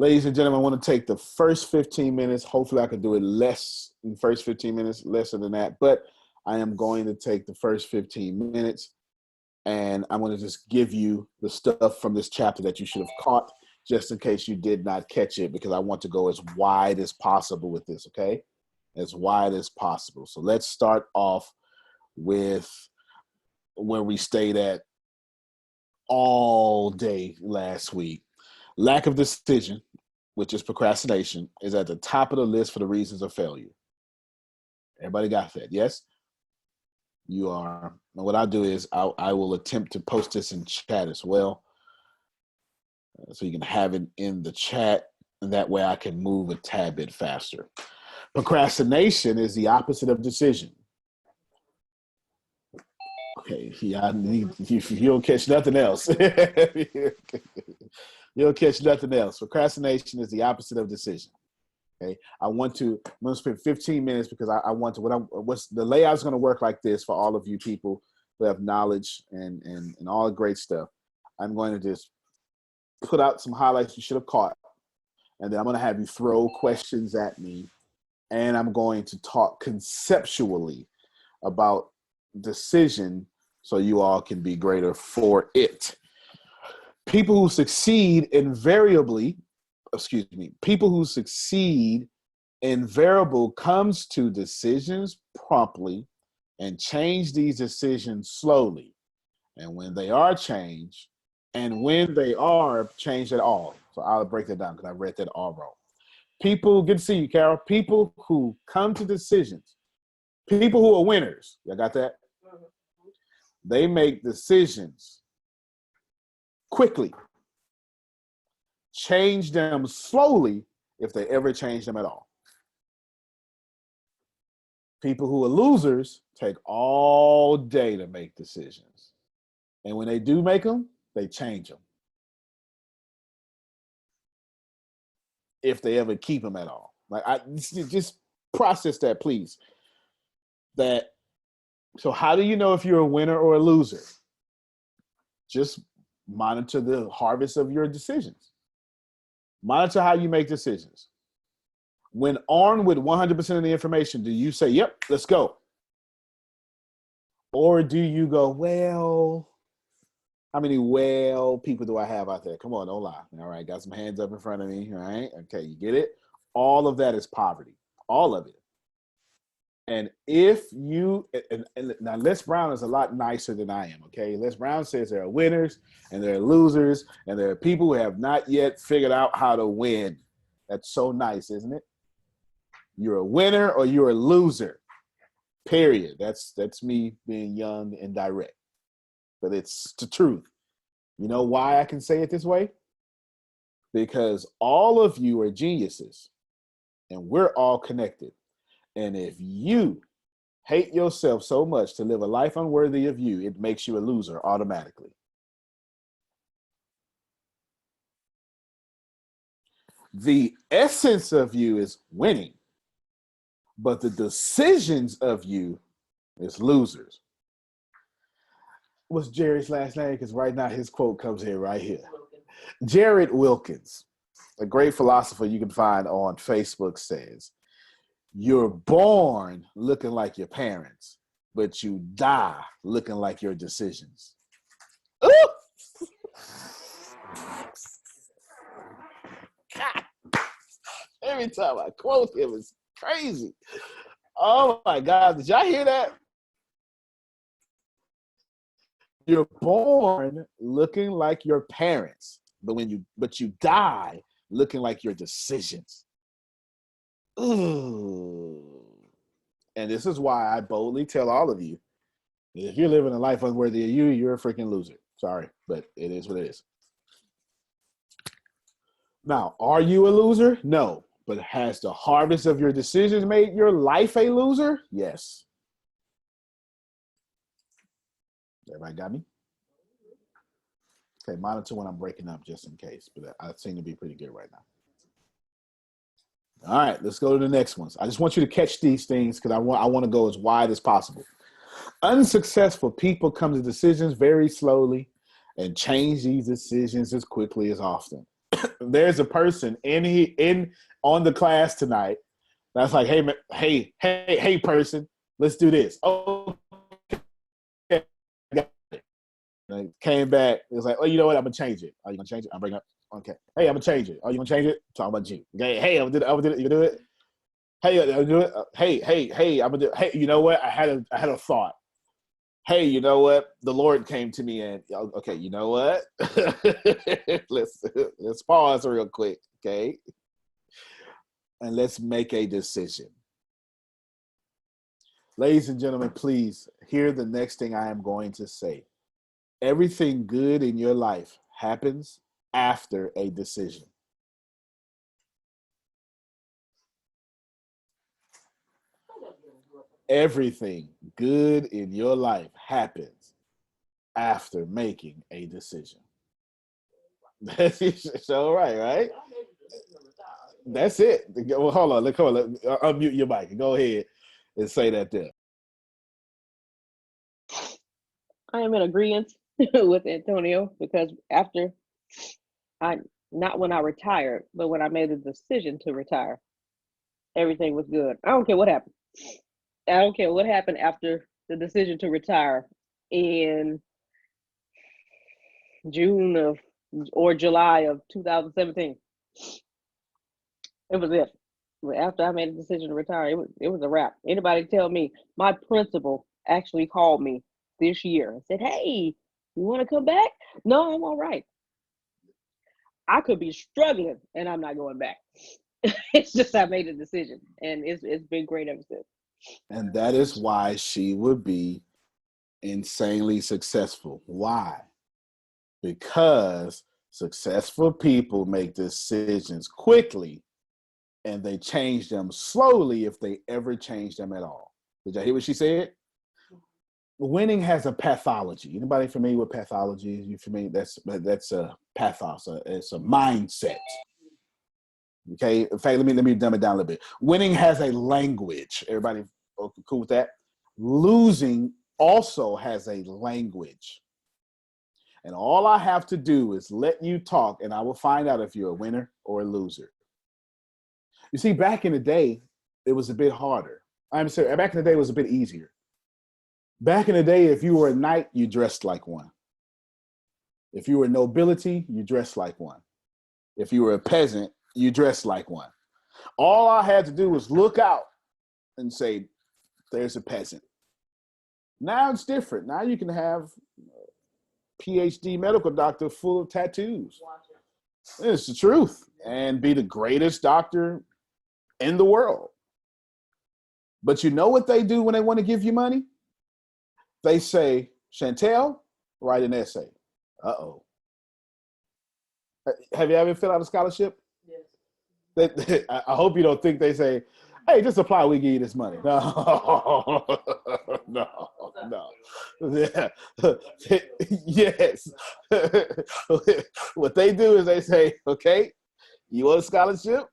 Ladies and gentlemen, I want to take the first 15 minutes. Hopefully I can do it less in the first 15 minutes, lesser than that. But I am going to take the first 15 minutes and I'm going to just give you the stuff from this chapter that you should have caught just in case you did not catch it, because I want to go as wide as possible with this, okay? As wide as possible. So let's start off with where we stayed at all day last week. Lack of decision, which is procrastination, is at the top of the list for the reasons of failure. Everybody got that? Yes? You are. And what I'll do is I will attempt to post this in chat as well, so you can have it in the chat, and that way I can move a tad bit faster. Procrastination is the opposite of decision. Okay, yeah, you'll catch nothing else. You'll catch nothing else. Procrastination is the opposite of decision. Okay, I'm going to spend 15 minutes because I want to. What's the layout's going to work like this for all of you people who have knowledge and all the great stuff. I'm going to just put out some highlights you should have caught, and then I'm going to have you throw questions at me, and I'm going to talk conceptually about decision so you all can be greater for it. People who succeed invariably comes to decisions promptly and change these decisions slowly. And when they are changed, and when they are changed at all. So I'll break that down because I read that all wrong. People, good to see you, Carol. People who come to decisions, people who are winners, y'all got that? They make decisions quickly. Change them slowly if they ever change them at all. People who are losers take all day to make decisions. And when they do make them, they change them. If they ever keep them at all. Like, just process that, please. So how do you know if you're a winner or a loser? Just monitor the harvest of your decisions. Monitor how you make decisions. When armed with 100% of the information, do you say, yep, let's go? Or do you go, well, how many people do I have out there? Come on, don't lie. All right, got some hands up in front of me, all right? Okay, you get it? All of that is poverty, all of it. And if you, and now Les Brown is a lot nicer than I am, okay? Les Brown says there are winners and there are losers and there are people who have not yet figured out how to win. That's so nice, isn't it? You're a winner or you're a loser, period. That's me being young and direct. But it's the truth. You know why I can say it this way? Because all of you are geniuses and we're all connected. And if you hate yourself so much to live a life unworthy of you, it makes you a loser automatically. The essence of you is winning, but the decisions of you is losers. What's Jerry's last name? Because right now his quote comes here, right here. Jared Wilkins, a great philosopher you can find on Facebook, says, you're born looking like your parents, but you die looking like your decisions. Ooh! God. Every time I quote him, it's crazy. Oh my God, did y'all hear that? You're born looking like your parents, but you die looking like your decisions. Ooh. And this is why I boldly tell all of you, if you're living a life unworthy of you, you're a freaking loser. Sorry, but it is what it is. Now, are you a loser? No. But has the harvest of your decisions made your life a loser? Yes. Everybody got me? Okay, monitor when I'm breaking up just in case, but I seem to be pretty good right now. All right, let's go to the next ones. I just want you to catch these things because I want to go as wide as possible. Unsuccessful people come to decisions very slowly and change these decisions as quickly as often. There's a person in on the class tonight that's like, hey, person, let's do this. Oh, and I came back. It was like, oh, you know what? I'm gonna change it. Are you gonna change it? I'm bringing up. Okay. Hey, I'm gonna change it. Are you gonna change it? Talking about you. Okay. Hey, I'm gonna do it. I'm gonna do it. You gonna do it? Hey, I'm gonna do it. Hey, I'm gonna do it. Hey, you know what? I had a thought. Hey, you know what? The Lord came to me and okay, you know what? let's pause real quick, okay? And let's make a decision. Ladies and gentlemen, please hear the next thing I am going to say. Everything good in your life happens after a decision. Everything good in your life happens after making a decision. That's all right? That's it. Well, hold on. Unmute your mic. Go ahead and say that there. I am in agreement with Antonio because after not when I retired, but when I made the decision to retire, everything was good. I don't care what happened. I don't care what happened after the decision to retire in June of or July of 2017. It was it. After I made a decision to retire, it was a wrap. Anybody tell me, my principal actually called me this year and said, "Hey, you want to come back?" No, I'm all right. I could be struggling and I'm not going back. It's just I made a decision and it's been great ever since. And that is why she would be insanely successful. Why? Because successful people make decisions quickly and they change them slowly if they ever change them at all. Did y'all hear what she said? Winning has a pathology. Anybody familiar with pathology? You familiar? That's a pathos. It's a mindset. Okay. In fact, let me dumb it down a little bit. Winning has a language. Everybody cool with that? Losing also has a language. And all I have to do is let you talk, and I will find out if you're a winner or a loser. You see, back in the day, it was a bit harder. I'm sorry, back in the day, it was a bit easier. Back in the day, if you were a knight, you dressed like one. If you were nobility, you dressed like one. If you were a peasant, you dressed like one. All I had to do was look out and say, there's a peasant. Now it's different. Now you can have a PhD medical doctor full of tattoos. It's the truth. And be the greatest doctor in the world. But you know what they do when they want to give you money? They say, Chantel, write an essay. Uh-oh. Have you ever filled out a scholarship? Yes. I hope you don't think they say, hey, just apply, we give you this money. No, no. Yeah. Yes. What they do is they say, okay, you want a scholarship?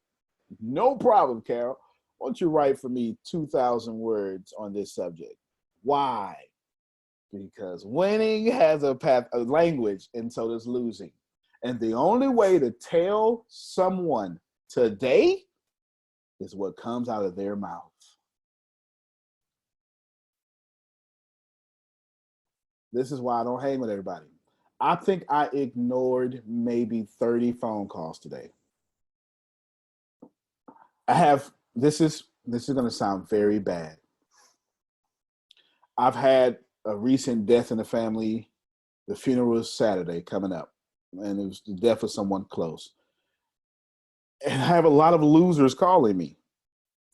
No problem, Carol. Why don't you write for me 2,000 words on this subject? Why? Because winning has a language, and so does losing. And the only way to tell someone today is what comes out of their mouth. This is why I don't hang with everybody. I think I ignored maybe 30 phone calls today. This is going to sound very bad. I've had a recent death in the family. The funeral is Saturday coming up, and it was the death of someone close. And I have a lot of losers calling me,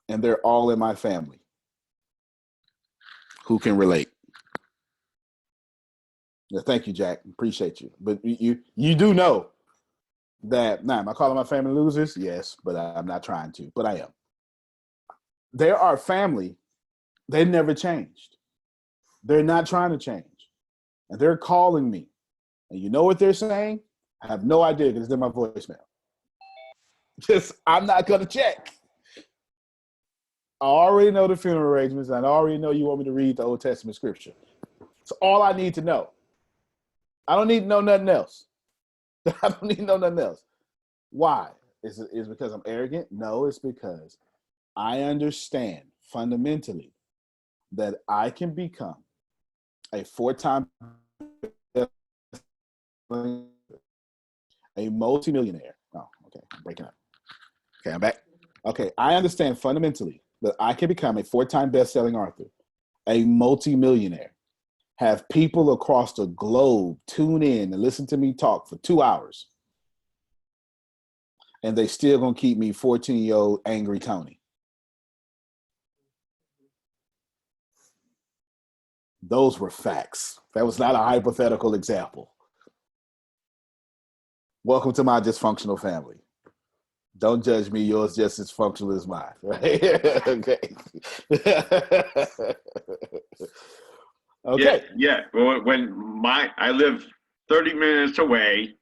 and they're all in my family. Who can relate? Yeah, thank you, Jack. Appreciate you. But you do know that, am I calling my family losers? Yes, but I'm not trying to, but I am. There are family, they never changed. They're not trying to change. And they're calling me. And you know what they're saying? I have no idea because it's in my voicemail. Just, I'm not going to check. I already know the funeral arrangements. And I already know you want me to read the Old Testament scripture. It's all I need to know. I don't need to know nothing else. I don't need to know nothing else. Why? Is it because I'm arrogant? No, it's because I understand fundamentally that I can become a 4-time a multimillionaire. Oh, okay, I'm breaking up. Okay, I'm back. Okay, I understand fundamentally that I can become a 4-time best-selling author, a multimillionaire, have people across the globe tune in and listen to me talk for 2 hours, and they still gonna keep me 14-year-old angry Tony. Those were facts. That was not a hypothetical example. Welcome to my dysfunctional family. Don't judge me. Yours just as functional as mine. Right? Okay. Okay. Yeah. Well, I live 30 minutes away,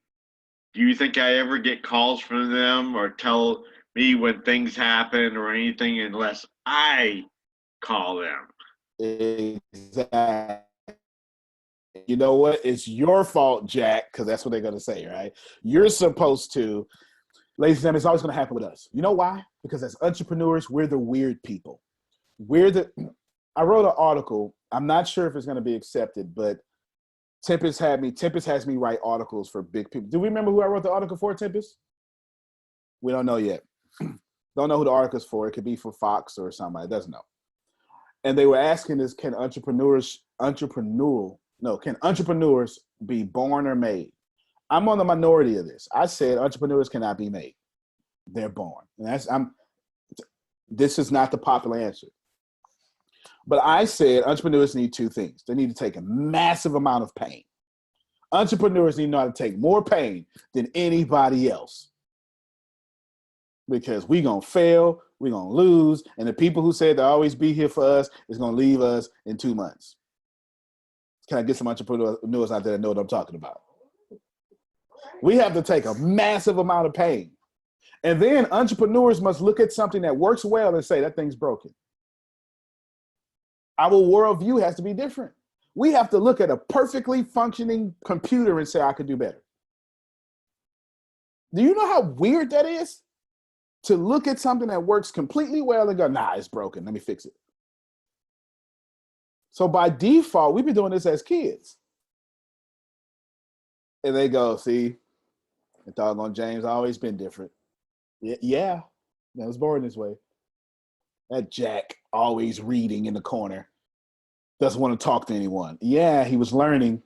do you think I ever get calls from them or tell me when things happen or anything unless I call them? Exactly. You know what? It's your fault, Jack, because that's what they're going to say, right? You're supposed to, ladies and gentlemen, it's always going to happen with us. You know why? Because as entrepreneurs, we're the weird people. I wrote an article. I'm not sure if it's going to be accepted, but Tempest has me write articles for big people. Do we remember who I wrote the article for, Tempest? We don't know yet. Don't know who the article's for. It could be for Fox or somebody. Doesn't know. And they were asking us, can entrepreneurs be born or made? I'm on the minority of this. I said entrepreneurs cannot be made. They're born. And this is not the popular answer. But I said entrepreneurs need 2 things. They need to take a massive amount of pain. Entrepreneurs need to know how to take more pain than anybody else. Because we're going to fail, we're going to lose, and the people who said they'll always be here for us is going to leave us in 2 months. Can I get some entrepreneurs out there that know what I'm talking about? We have to take a massive amount of pain. And then entrepreneurs must look at something that works well and say, that thing's broken. Our worldview has to be different. We have to look at a perfectly functioning computer and say, I could do better. Do you know how weird that is? To look at something that works completely well and go, nah, it's broken. Let me fix it. So by default, we've been doing this as kids. And they go, see, the doggone James always been different. Yeah, I was born this way. That Jack always reading in the corner. Doesn't want to talk to anyone. Yeah, he was learning.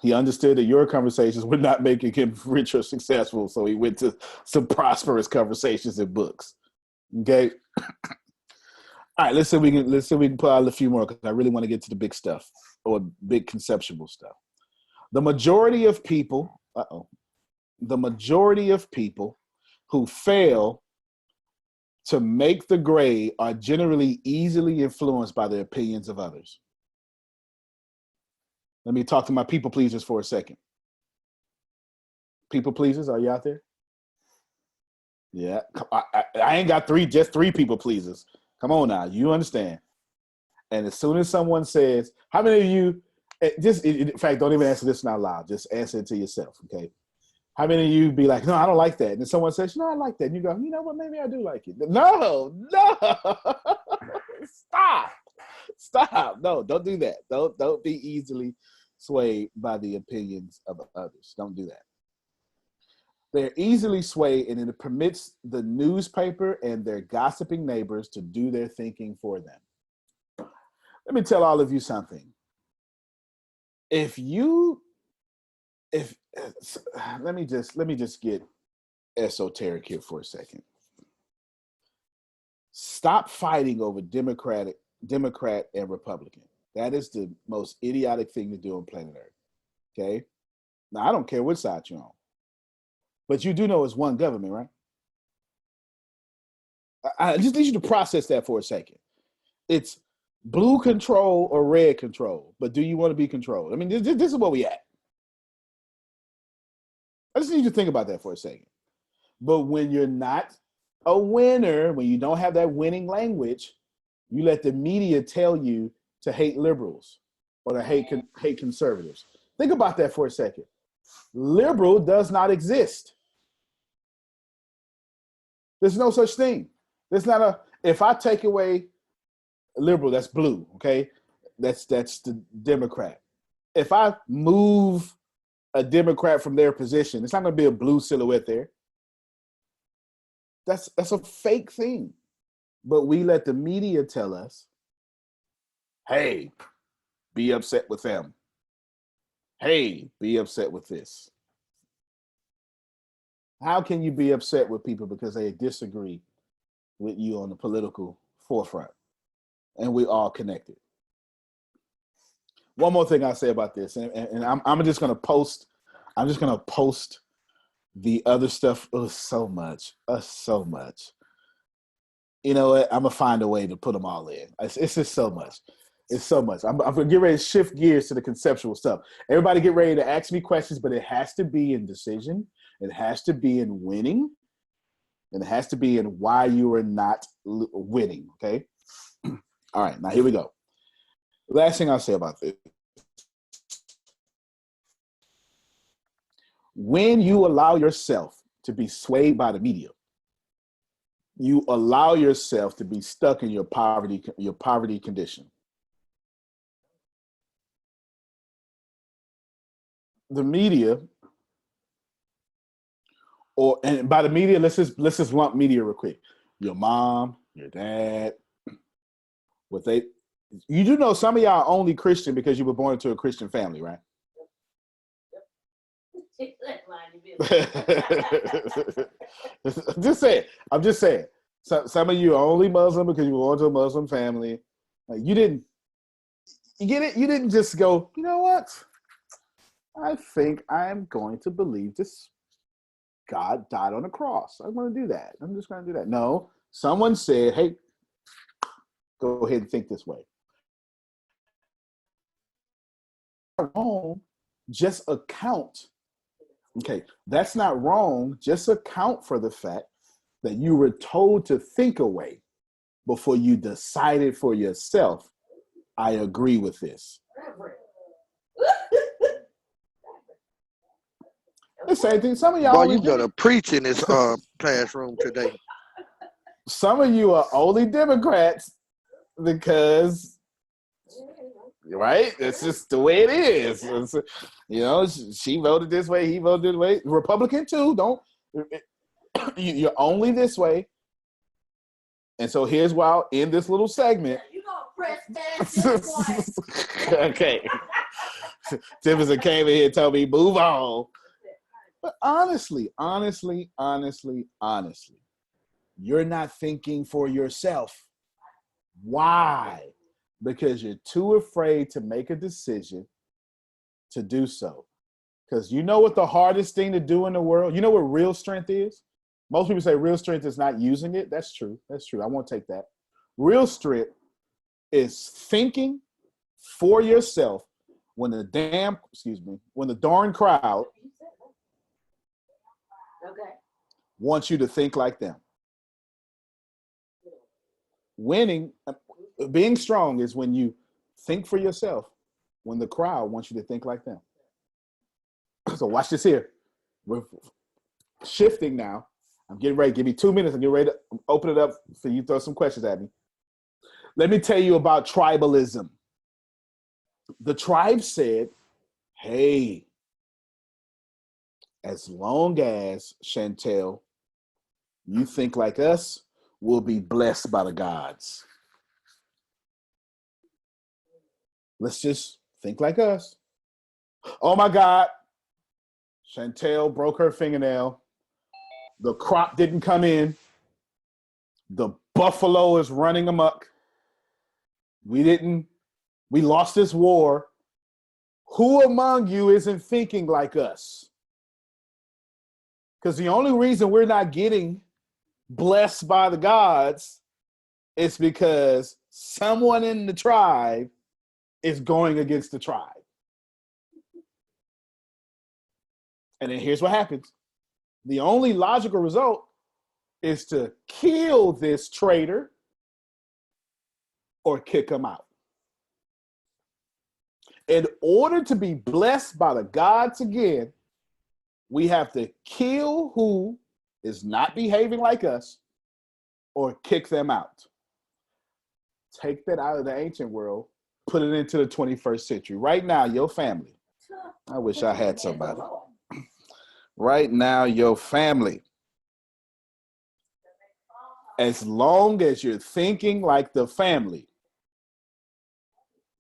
He understood that your conversations were not making him rich or successful, so he went to some prosperous conversations and books. Okay. All right, let's see if we can pull out a few more because I really want to get to the big stuff or big conceptual stuff. The majority of people who fail to make the grade are generally easily influenced by the opinions of others. Let me talk to my people pleasers for a second. People pleasers, are you out there? Yeah, I ain't got just three people pleasers. Come on now, you understand. And as soon as someone says, how many of you, in fact, don't even answer this out loud. Just answer it to yourself, okay? How many of you be like, no, I don't like that. And then someone says, no, I like that. And you go, you know what, maybe I do like it. No. Stop. No, don't do that. Don't be easily swayed by the opinions of others. Don't do that. They're easily swayed, and it permits the newspaper and their gossiping neighbors to do their thinking for them. Let me tell all of you something. Let me just get esoteric here for a second. Stop fighting over Democrat and Republican. That is the most idiotic thing to do on planet Earth. Okay? Now, I don't care which side you're on. But you do know it's one government, right? I just need you to process that for a second. It's blue control or red control. But do you want to be controlled? I mean, this is where we at. I just need you to think about that for a second. But when you're not a winner, when you don't have that winning language, you let the media tell you to hate liberals or to hate conservatives. Think about that for a second. Liberal does not exist. There's no such thing. There's not a, if I take away liberal, that's blue, okay? That's the Democrat. If I move a Democrat from their position, it's not going to be a blue silhouette there. That's a fake thing. But we let the media tell us, hey, be upset with them. Hey, be upset with this. How can you be upset with people because they disagree with you on the political forefront? And we all connected. One more thing I'll say about this, and I'm just gonna post the other stuff. So much. You know what? I'm gonna find a way to put them all in. It's just so much. It's so much. I'm gonna get ready to shift gears to the conceptual stuff. Everybody get ready to ask me questions, but it has to be in decision. It has to be in winning. And it has to be in why you are not winning, okay? All right, now here we go. Last thing I'll say about this. When you allow yourself to be swayed by the media, you allow yourself to be stuck in your poverty condition. The media, and by the media, let's just lump media real quick. Your mom, your dad, you do know some of y'all are only Christian because you were born into a Christian family, right? I'm just saying. Some of you are only Muslim because you were born to a Muslim family. Like you get it? You didn't just go, you know what? I think I'm going to believe this God died on a cross. I'm going to do that. I'm just going to do that. No, someone said, hey, go ahead and think this way. Wrong, just account. Okay, that's not wrong. Just account for the fact that you were told to think away before you decided for yourself, I agree with this. The same thing. Some of y'all. Boy, you gonna preach in this classroom today. Some of you are only Democrats because, right? It's just the way it is. She voted this way, he voted this way. Republican too. You're only this way. And so here's why I'll end this little segment. You gonna press that? Okay. Tiffany came in here and told me move on. But honestly, you're not thinking for yourself. Why? Because you're too afraid to make a decision to do so. Because you know what the hardest thing to do in the world? You know what real strength is? Most people say real strength is not using it. That's true. I won't take that. Real strength is thinking for yourself when the darn crowd wants you to think like them. Winning, being strong is when you think for yourself when the crowd wants you to think like them. So watch this here. We're shifting now. I'm getting ready. Give me 2 minutes. I'm getting ready to open it up for you to throw some questions at me. Let me tell you about tribalism. The tribe said, hey, as long as, Chantel, you think like us, we'll be blessed by the gods. Let's just think like us. Oh my God, Chantel broke her fingernail. The crop didn't come in. The buffalo is running amok. We lost this war. Who among you isn't thinking like us? Because the only reason we're not getting blessed by the gods is because someone in the tribe is going against the tribe. And then here's what happens. The only logical result is to kill this traitor or kick him out. In order to be blessed by the gods again, we have to kill who is not behaving like us or kick them out. Take that out of the ancient world, put it into the 21st century. Right now, your family. I wish I had somebody. Right now, your family. As long as you're thinking like the family,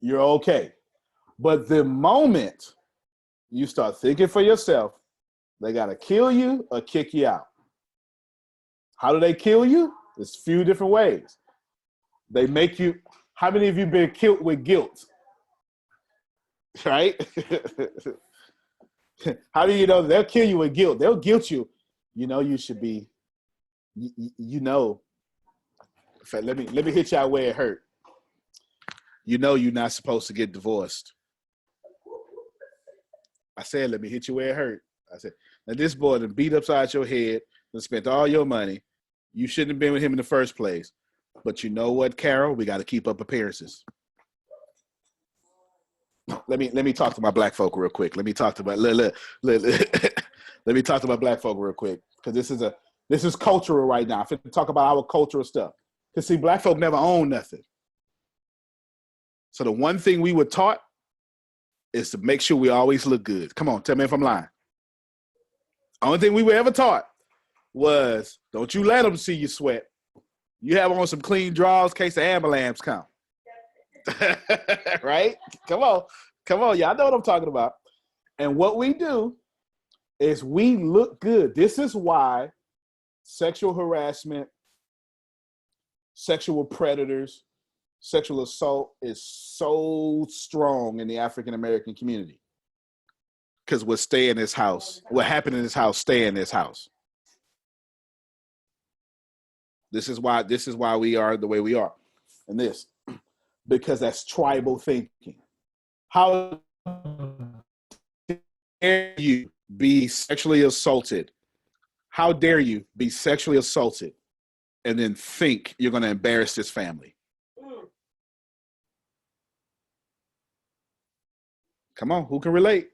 you're okay. But the moment you start thinking for yourself, they got to kill you or kick you out. How do they kill you? There's a few different ways. They make you, how many of you been killed with guilt? Right? How do you know they'll kill you with guilt? They'll guilt you. You know you should be, you know. In fact, let me hit y'all where it hurt. You know you're not supposed to get divorced. I said, let me hit you where it hurt. I said, now this boy done beat upside your head, done spent all your money. You shouldn't have been with him in the first place. But you know what, Carol? We got to keep up appearances. Let me talk to my black folk real quick. Let me talk to my let me talk to my black folk real quick, because this is cultural right now. I'm finna talk about our cultural stuff. Because see, black folk never own nothing. So the one thing we were taught is to make sure we always look good. Come on, tell me if I'm lying. Only thing we were ever taught was don't you let them see you sweat. You have on some clean drawers in case the ambulance come. Right? Come on. Y'all know what I'm talking about. And what we do is we look good. This is why sexual harassment, sexual predators, sexual assault is so strong in the African American community. Because what stay in this house, what happened in this house, stay in this house. This is why we are the way we are. And this, because that's tribal thinking. How dare you be sexually assaulted? How dare you be sexually assaulted and then think you're going to embarrass this family? Come on, who can relate?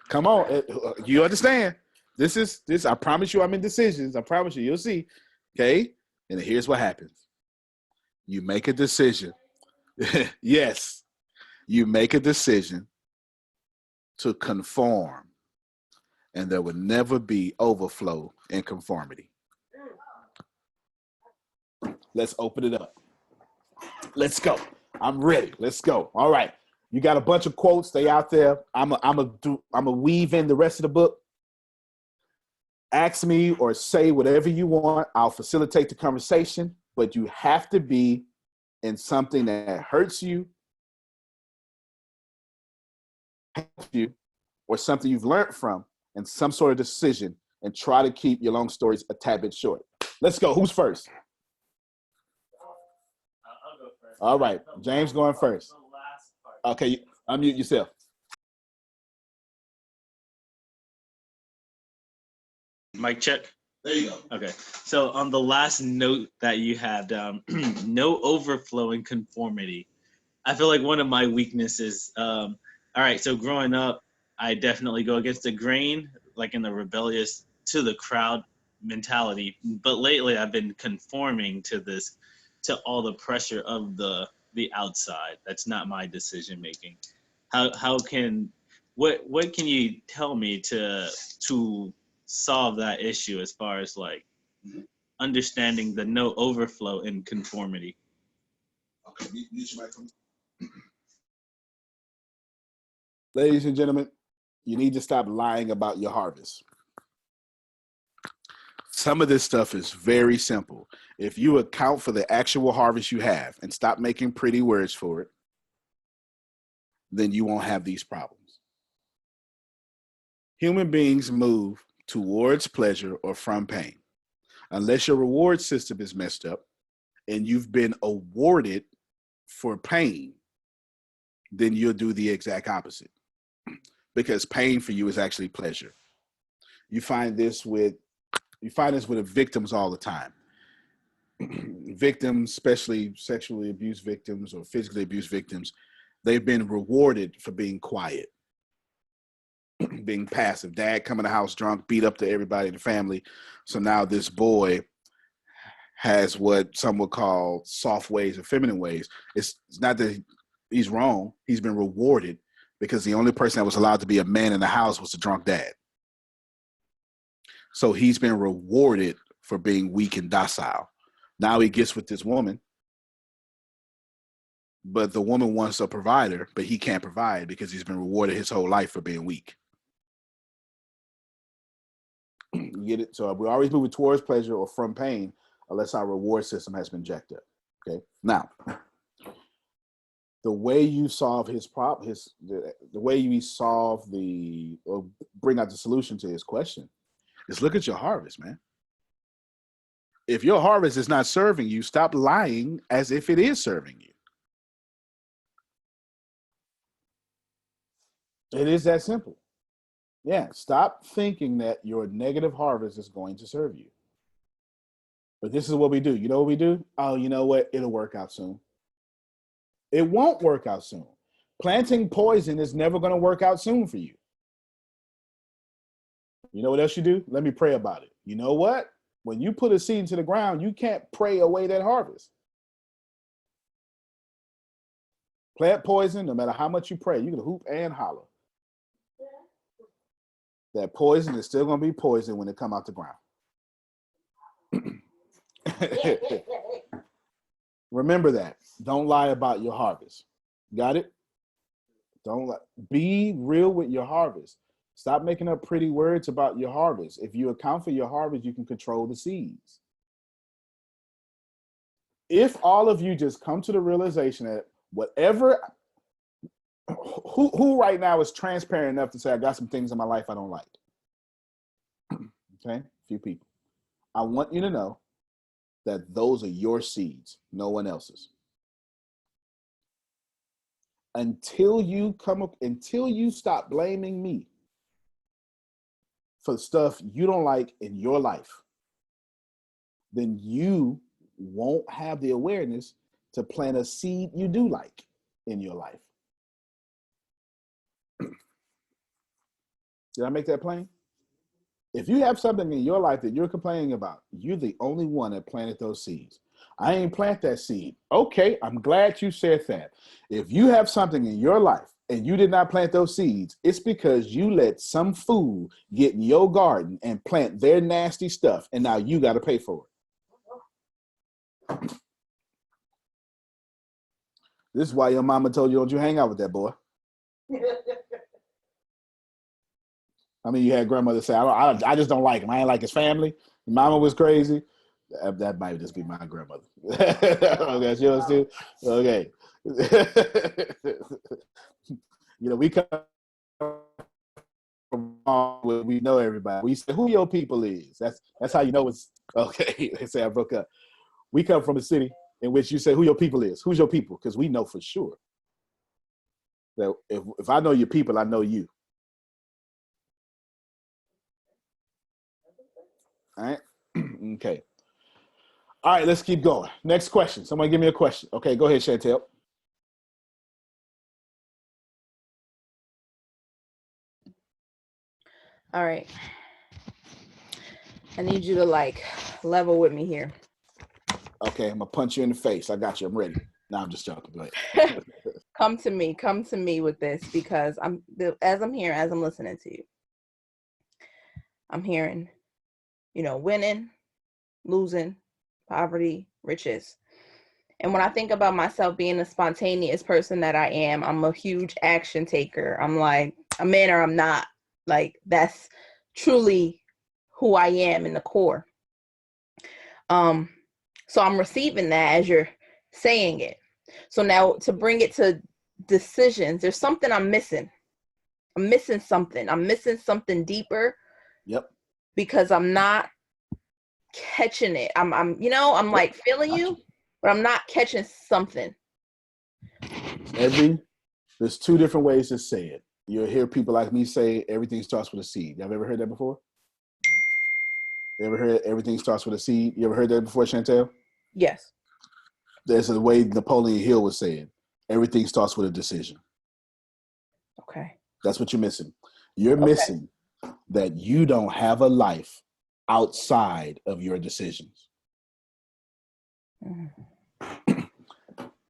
Come on, you understand? This. I promise you, I'm in decisions. I promise you, you'll see. Okay, and here's what happens: you make a decision. Yes, you make a decision to conform, and there will never be overflow in conformity. Let's open it up. Let's go. I'm ready. Let's go. All right. You got a bunch of quotes. They out there. I'm a weave in the rest of the book. Ask me or say whatever you want. I'll facilitate the conversation, but you have to be in something that hurts you, or something you've learned from, and some sort of decision, and try to keep your long stories a tad bit short. Let's go. Who's first? I'll go first. All right. James going first. Okay, unmute yourself. Mic check. There you go. Okay. So on the last note that you had, no overflow in conformity. I feel like one of my weaknesses, all right, so growing up, I definitely go against the grain, like in the rebellious to the crowd mentality. But lately I've been conforming to all the pressure of the outside. That's not my decision making. What can you tell me to solve that issue as far as like understanding the no overflow in conformity? Okay, ladies and gentlemen, you need to stop lying about your harvest. Some of this stuff is very simple. If you account for the actual harvest you have and stop making pretty words for it, then you won't have these problems. Human beings move towards pleasure or from pain. Unless your reward system is messed up and you've been awarded for pain, then you'll do the exact opposite, because pain for you is actually pleasure. You find this with victims all the time. Victims, especially sexually abused victims or physically abused victims, they've been rewarded for being quiet, being passive. Dad come in the house drunk, beat up to everybody in the family. So now this boy has what some would call soft ways or feminine ways. It's not that he's wrong. He's been rewarded because the only person that was allowed to be a man in the house was a drunk dad. So he's been rewarded for being weak and docile. Now he gets with this woman, but the woman wants a provider, but he can't provide because he's been rewarded his whole life for being weak. You get it? So we're always moving towards pleasure or from pain unless our reward system has been jacked up. Okay. Now, the way you solve his problem, the way you solve or bring out the solution to his question is look at your harvest, man. If your harvest is not serving you, stop lying as if it is serving you. It is that simple. Yeah, stop thinking that your negative harvest is going to serve you. But this is what we do. You know what we do? Oh, you know what? It'll work out soon. It won't work out soon. Planting poison is never going to work out soon for you. You know what else you do? Let me pray about it. You know what? When you put a seed into the ground, you can't pray away that harvest. Plant poison, no matter how much you pray, you can hoop and holler. That poison is still going to be poison when it come out the ground. Remember that. Don't lie about your harvest. Got it? Don't lie. Be real with your harvest. Stop making up pretty words about your harvest. If you account for your harvest, you can control the seeds. If all of you just come to the realization that whatever, who right now is transparent enough to say, I got some things in my life I don't like? Okay, a few people. I want you to know that those are your seeds, no one else's. Until you stop blaming me for stuff you don't like in your life, then you won't have the awareness to plant a seed you do like in your life. Did I make that plain? If you have something in your life that you're complaining about, you're the only one that planted those seeds. I ain't plant that seed. Okay, I'm glad you said that. If you have something in your life and you did not plant those seeds, it's because you let some fool get in your garden and plant their nasty stuff, and now you got to pay for it. This is why your mama told you, don't you hang out with that boy. I mean, you had grandmother say, I just don't like him. I ain't like his family. Mama was crazy. That might just be my grandmother. Okay, that's yours too? Okay. You know, we come from where we know everybody. We say, who your people is. That's how you know it's okay. They say I broke up. We come from a city in which you say who your people is. Who's your people? Because we know for sure that if I know your people, I know you. All right. Okay. All right, let's keep going. Next question. Somebody give me a question. Okay, go ahead, Chantel. All right. I need you to level with me here. Okay, I'm gonna punch you in the face. I got you. I'm ready. No, I'm just joking. Go ahead. Come to me with this, because as I'm listening to you, I'm hearing, winning, losing, poverty, riches. And when I think about myself being a spontaneous person that I am, I'm a huge action taker. I'm like, I'm in or I'm not. Like, that's truly who I am in the core. So I'm receiving that as you're saying it. So now to bring it to decisions, there's something I'm missing. I'm missing something. I'm missing something deeper. Yep. Because I'm not catching it. I'm yep. Like feeling you, but I'm not catching something. There's two different ways to say it. You'll hear people like me say everything starts with a seed. Y'all ever heard that before? You ever heard everything starts with a seed? You ever heard that before, Chantel? Yes. There's a way Napoleon Hill was saying, everything starts with a decision. Okay. That's what you're missing. You're missing that you don't have a life outside of your decisions.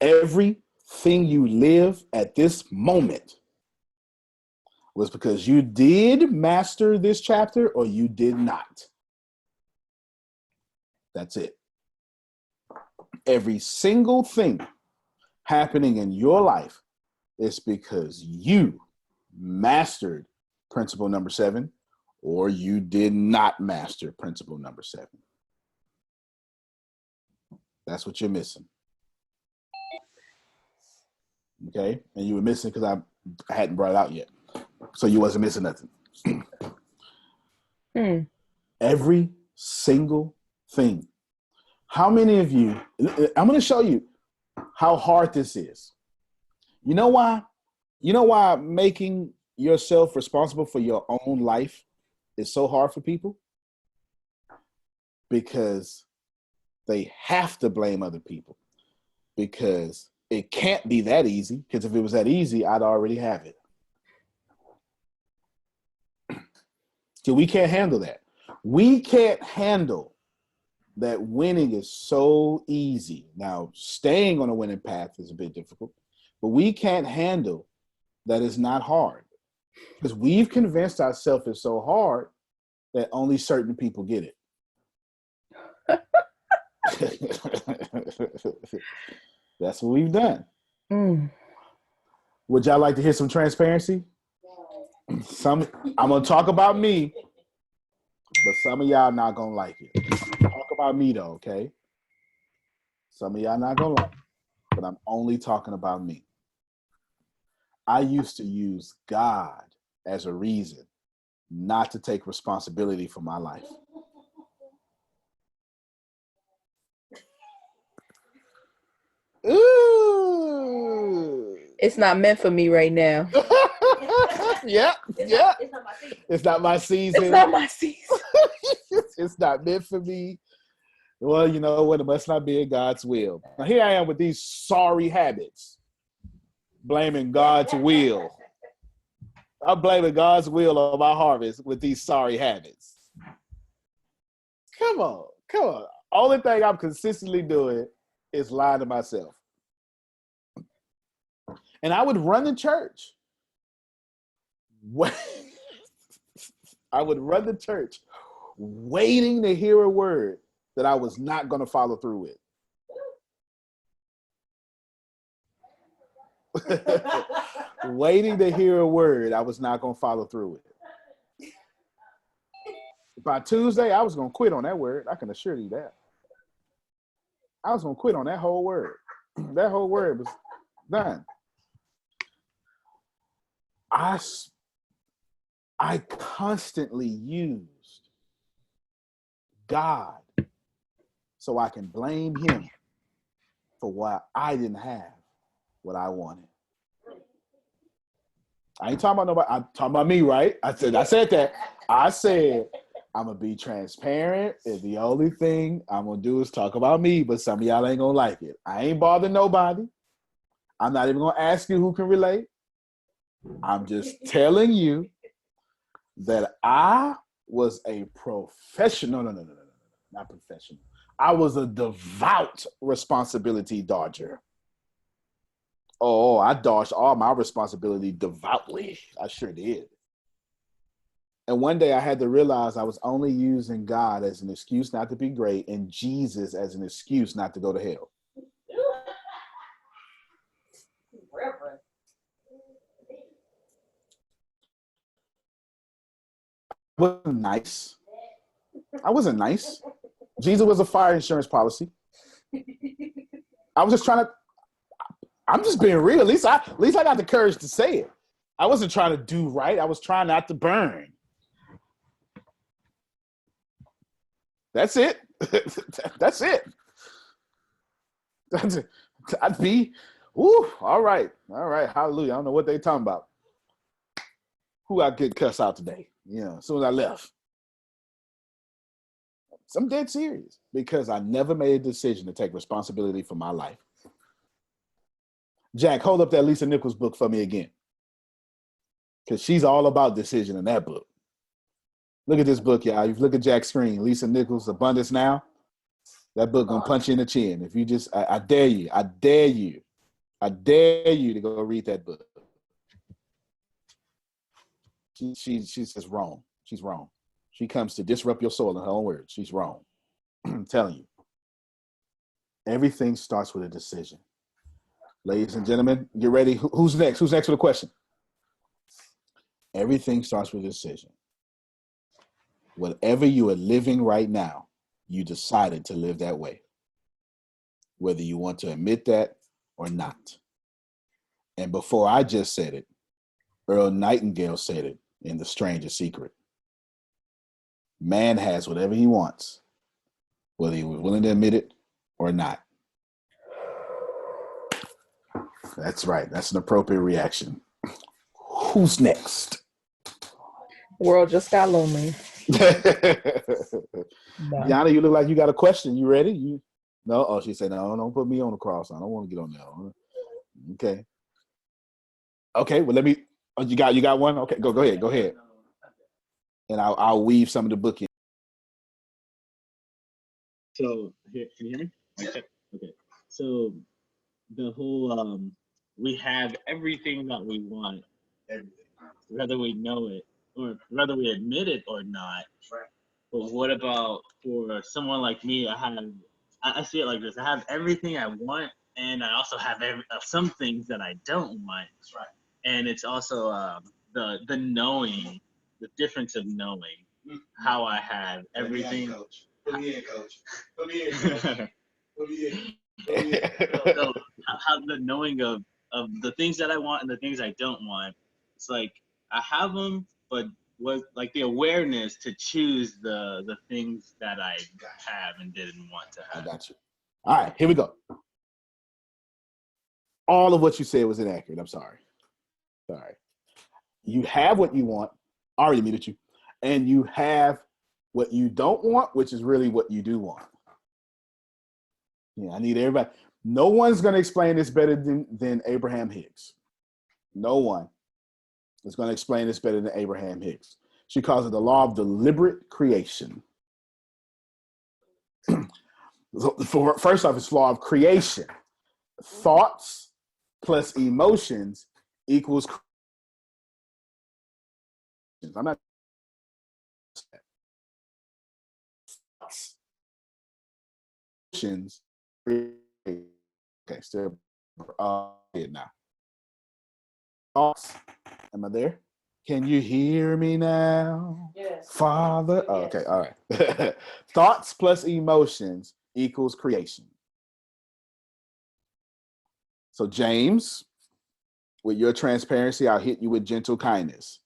Everything you live at this moment was because you did master this chapter or you did not. That's it. Every single thing happening in your life is because you mastered principle number 7 or you did not master principle number 7. That's what you're missing. Okay? And you were missing because I hadn't brought it out yet. So you wasn't missing nothing. Every single thing. How many of you, I'm going to show you how hard this is. You know why? You know why making yourself responsible for your own life is so hard for people? Because they have to blame other people. Because it can't be that easy. Because if it was that easy, I'd already have it. So we can't handle that. We can't handle that winning is so easy. Now, staying on a winning path is a bit difficult, but we can't handle that it's not hard because we've convinced ourselves it's so hard that only certain people get it. That's what we've done. Would y'all like to hear some transparency? I'm going to talk about me, but some of y'all not going to like it. Talk about me though, okay? Some of y'all not going to like it, but I'm only talking about me. I used to use God as a reason not to take responsibility for my life. Ooh. It's not meant for me right now. Yeah. It's not my season. It's not my season. It's not meant for me. Well, you know what? It must not be in God's will. Now here I am with these sorry habits, blaming God's will. I'm blaming God's will on my harvest with these sorry habits. Come on. Only thing I'm consistently doing is lying to myself. And I would run the church. I would run the church waiting to hear a word that I was not going to follow through with. Waiting to hear a word I was not going to follow through with. By Tuesday, I was going to quit on that word. I can assure you that. I was going to quit on that whole word. That whole word was done. I constantly used God so I can blame him for why I didn't have what I wanted. I ain't talking about nobody. I'm talking about me, right? I said that. I said I'm going to be transparent, and the only thing I'm going to do is talk about me, but some of y'all ain't going to like it. I ain't bothering nobody. I'm not even going to ask you who can relate. I'm just telling you that I was a professional. No, not professional. I was a devout responsibility dodger. Oh, I dodged all my responsibility devoutly. I sure did. And one day I had to realize I was only using God as an excuse not to be great and Jesus as an excuse not to go to hell. Reverend. I wasn't nice. Jesus was a fire insurance policy. I was just I'm just being real. At least I got the courage to say it. I wasn't trying to do right. I was trying not to burn. That's it. That's it. I'd be, all right. Hallelujah. I don't know what they talking about. Who I get cussed out today? As soon as I left. I'm dead serious because I never made a decision to take responsibility for my life. Jack, hold up that Lisa Nichols book for me again. Because she's all about decision in that book. Look at this book, y'all. You look at Jack's screen. Lisa Nichols, Abundance Now. That book gonna punch you in the chin. If you just, I dare you, I dare you, I dare you to go read that book. She's just wrong. She's wrong. She comes to disrupt your soul in her own words. She's wrong. I'm telling you. Everything starts with a decision. Ladies and gentlemen, get ready. Who's next? Who's next with a question? Everything starts with a decision. Whatever you are living right now, you decided to live that way. Whether you want to admit that or not. And before I just said it, Earl Nightingale said it in The Strangest Secret. Man has whatever he wants, whether he was willing to admit it or not. That's right. That's an appropriate reaction. Who's next? World just got lonely. Yana, you look like you got a question. You ready? You no? Oh, she said, no, don't put me on the cross. I don't want to get on there. Okay. Okay, well, let me. Oh, you got one? Okay, go ahead. And I'll weave some of the book in. So here, can you hear me? Okay. So the whole we have everything that we want, whether we know it or whether we admit it or not. Right. But what about for someone like me? I see it like this. I have everything I want, and I also have some things that I don't want. That's right. And it's also the knowing, the difference of knowing how I have everything. Put me in, coach. Put me in, coach. Put me in. So how the knowing of the things that I want and the things I don't want. It's like I have them, but was like the awareness to choose the things that I have and didn't want to have. I got you. All right, here we go. All of what you said was inaccurate. I'm sorry. You have what you want. I already muted you. And you have what you don't want, which is really what you do want. Yeah, I need everybody. No one's going to explain this better than Abraham Hicks. No one is going to explain this better than Abraham Hicks. She calls it the law of deliberate creation. First off, it's law of creation. Thoughts plus emotions equals creation. I'm not. Emotions. Okay, still now. Thoughts. Am I there? Can you hear me now? Yes. Father. Oh, okay, all right. Thoughts plus emotions equals creation. So, James, with your transparency, I'll hit you with gentle kindness.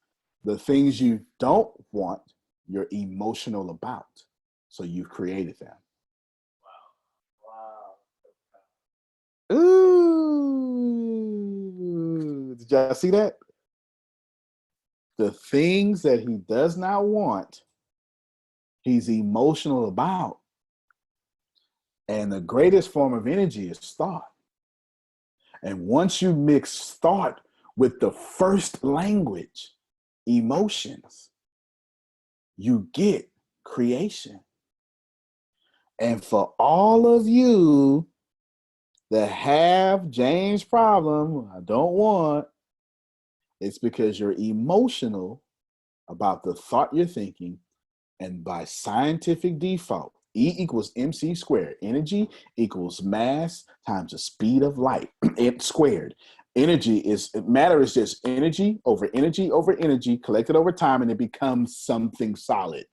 The things you don't want, you're emotional about. So you've created them. Wow. Ooh. Did y'all see that? The things that he does not want, he's emotional about. And the greatest form of energy is thought. And once you mix thought with the first language, emotions, you get creation. And for all of you that have James' problem, I don't want, it's because you're emotional about the thought you're thinking, and by scientific default, E equals mc squared. Energy equals mass times the speed of light, it squared. Matter is just energy over energy over energy collected over time, and it becomes something solid.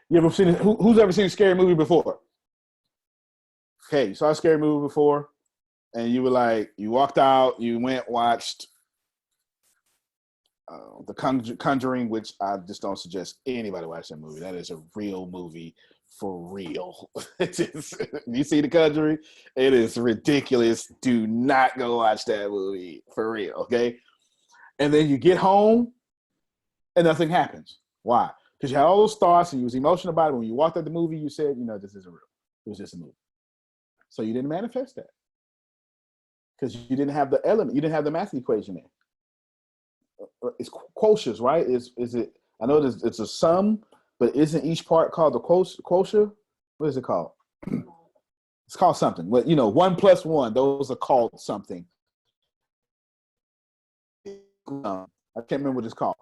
You ever seen who's ever seen a scary movie before? Okay, you saw a scary movie before, and you were like, you walked out, you went, watched The Conjuring, which I just don't suggest anybody watch that movie. That is a real movie for real. You see The Conjuring? It is ridiculous. Do not go watch that movie for real, okay? And then you get home, and nothing happens. Why? Because you had all those thoughts, and you was emotional about it. When you walked out the movie, you said, this isn't real. It was just a movie. So you didn't manifest that. Because you didn't have the element. You didn't have the math equation there. It's quotients, right? Is it? I know it's a sum but isn't each part called the quotient? What is it called? It's called something. Well, 1 + 1, those are called something. I can't remember what it's called.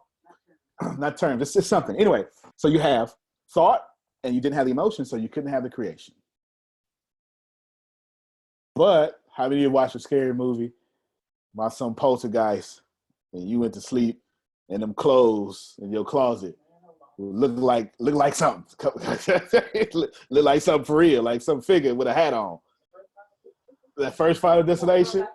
Not terms, it's something. Anyway, so you have thought and you didn't have the emotion, so you couldn't have the creation. But how many of you watched a scary movie about some poltergeist and you went to sleep and them clothes in your closet look like something. Look like something for real, like some figure with a hat on. That first Final Destination.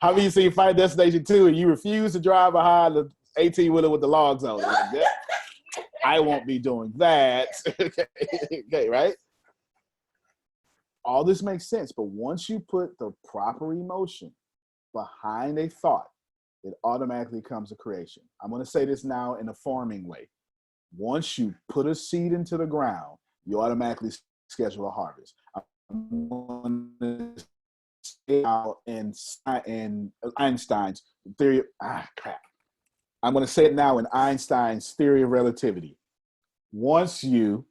How many you seen Final Destination 2 and you refuse to drive behind the 18-wheeler with the logs on it? Like that? I won't be doing that. Okay, right? All this makes sense, but once you put the proper emotion behind a thought, it automatically becomes a creation. I'm going to say this now in a farming way. Once you put a seed into the ground, you automatically schedule a harvest. I'm going to say out in Einstein's theory. I'm going to say it now in Einstein's theory of relativity. Once you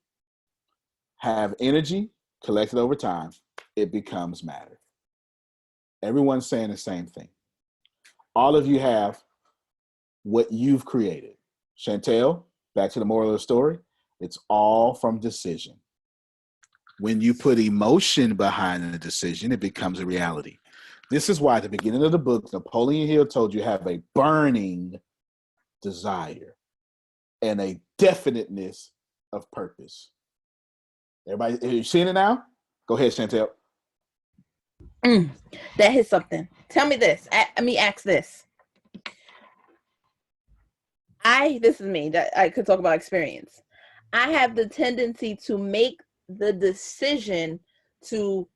have energy collected over time, it becomes matter. Everyone's saying the same thing. All of you have what you've created. Chantel, back to the moral of the story, it's all from decision. When you put emotion behind a decision, it becomes a reality. This is why at the beginning of the book, Napoleon Hill told you have a burning desire and a definiteness of purpose. Everybody, are you seeing it now? Go ahead, Chantel. That hit something. Tell me this. Let me ask this. This is me. That I could talk about experience. I have the tendency to make the decision to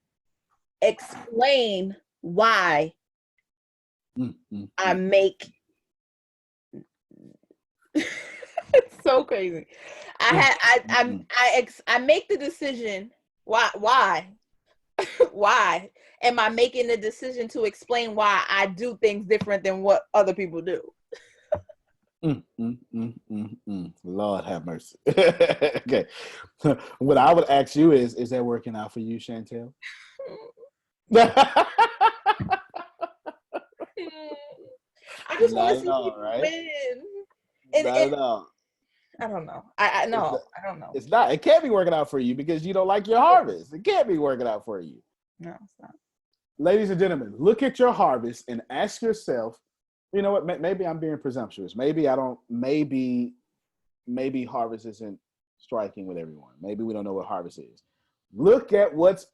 explain why I make. It's so crazy. I make the decision. Why? Why am I making the decision to explain why I do things different than what other people do? Lord have mercy. Okay. What I would ask you is that working out for you, Chantel? I just want to see people win. Not at all. I don't know. I don't know. It's not. It can't be working out for you because you don't like your harvest. It can't be working out for you. No, it's not. Ladies and gentlemen, look at your harvest and ask yourself, you know what, maybe I'm being presumptuous. Maybe harvest isn't striking with everyone. Maybe we don't know what harvest is. Look at what's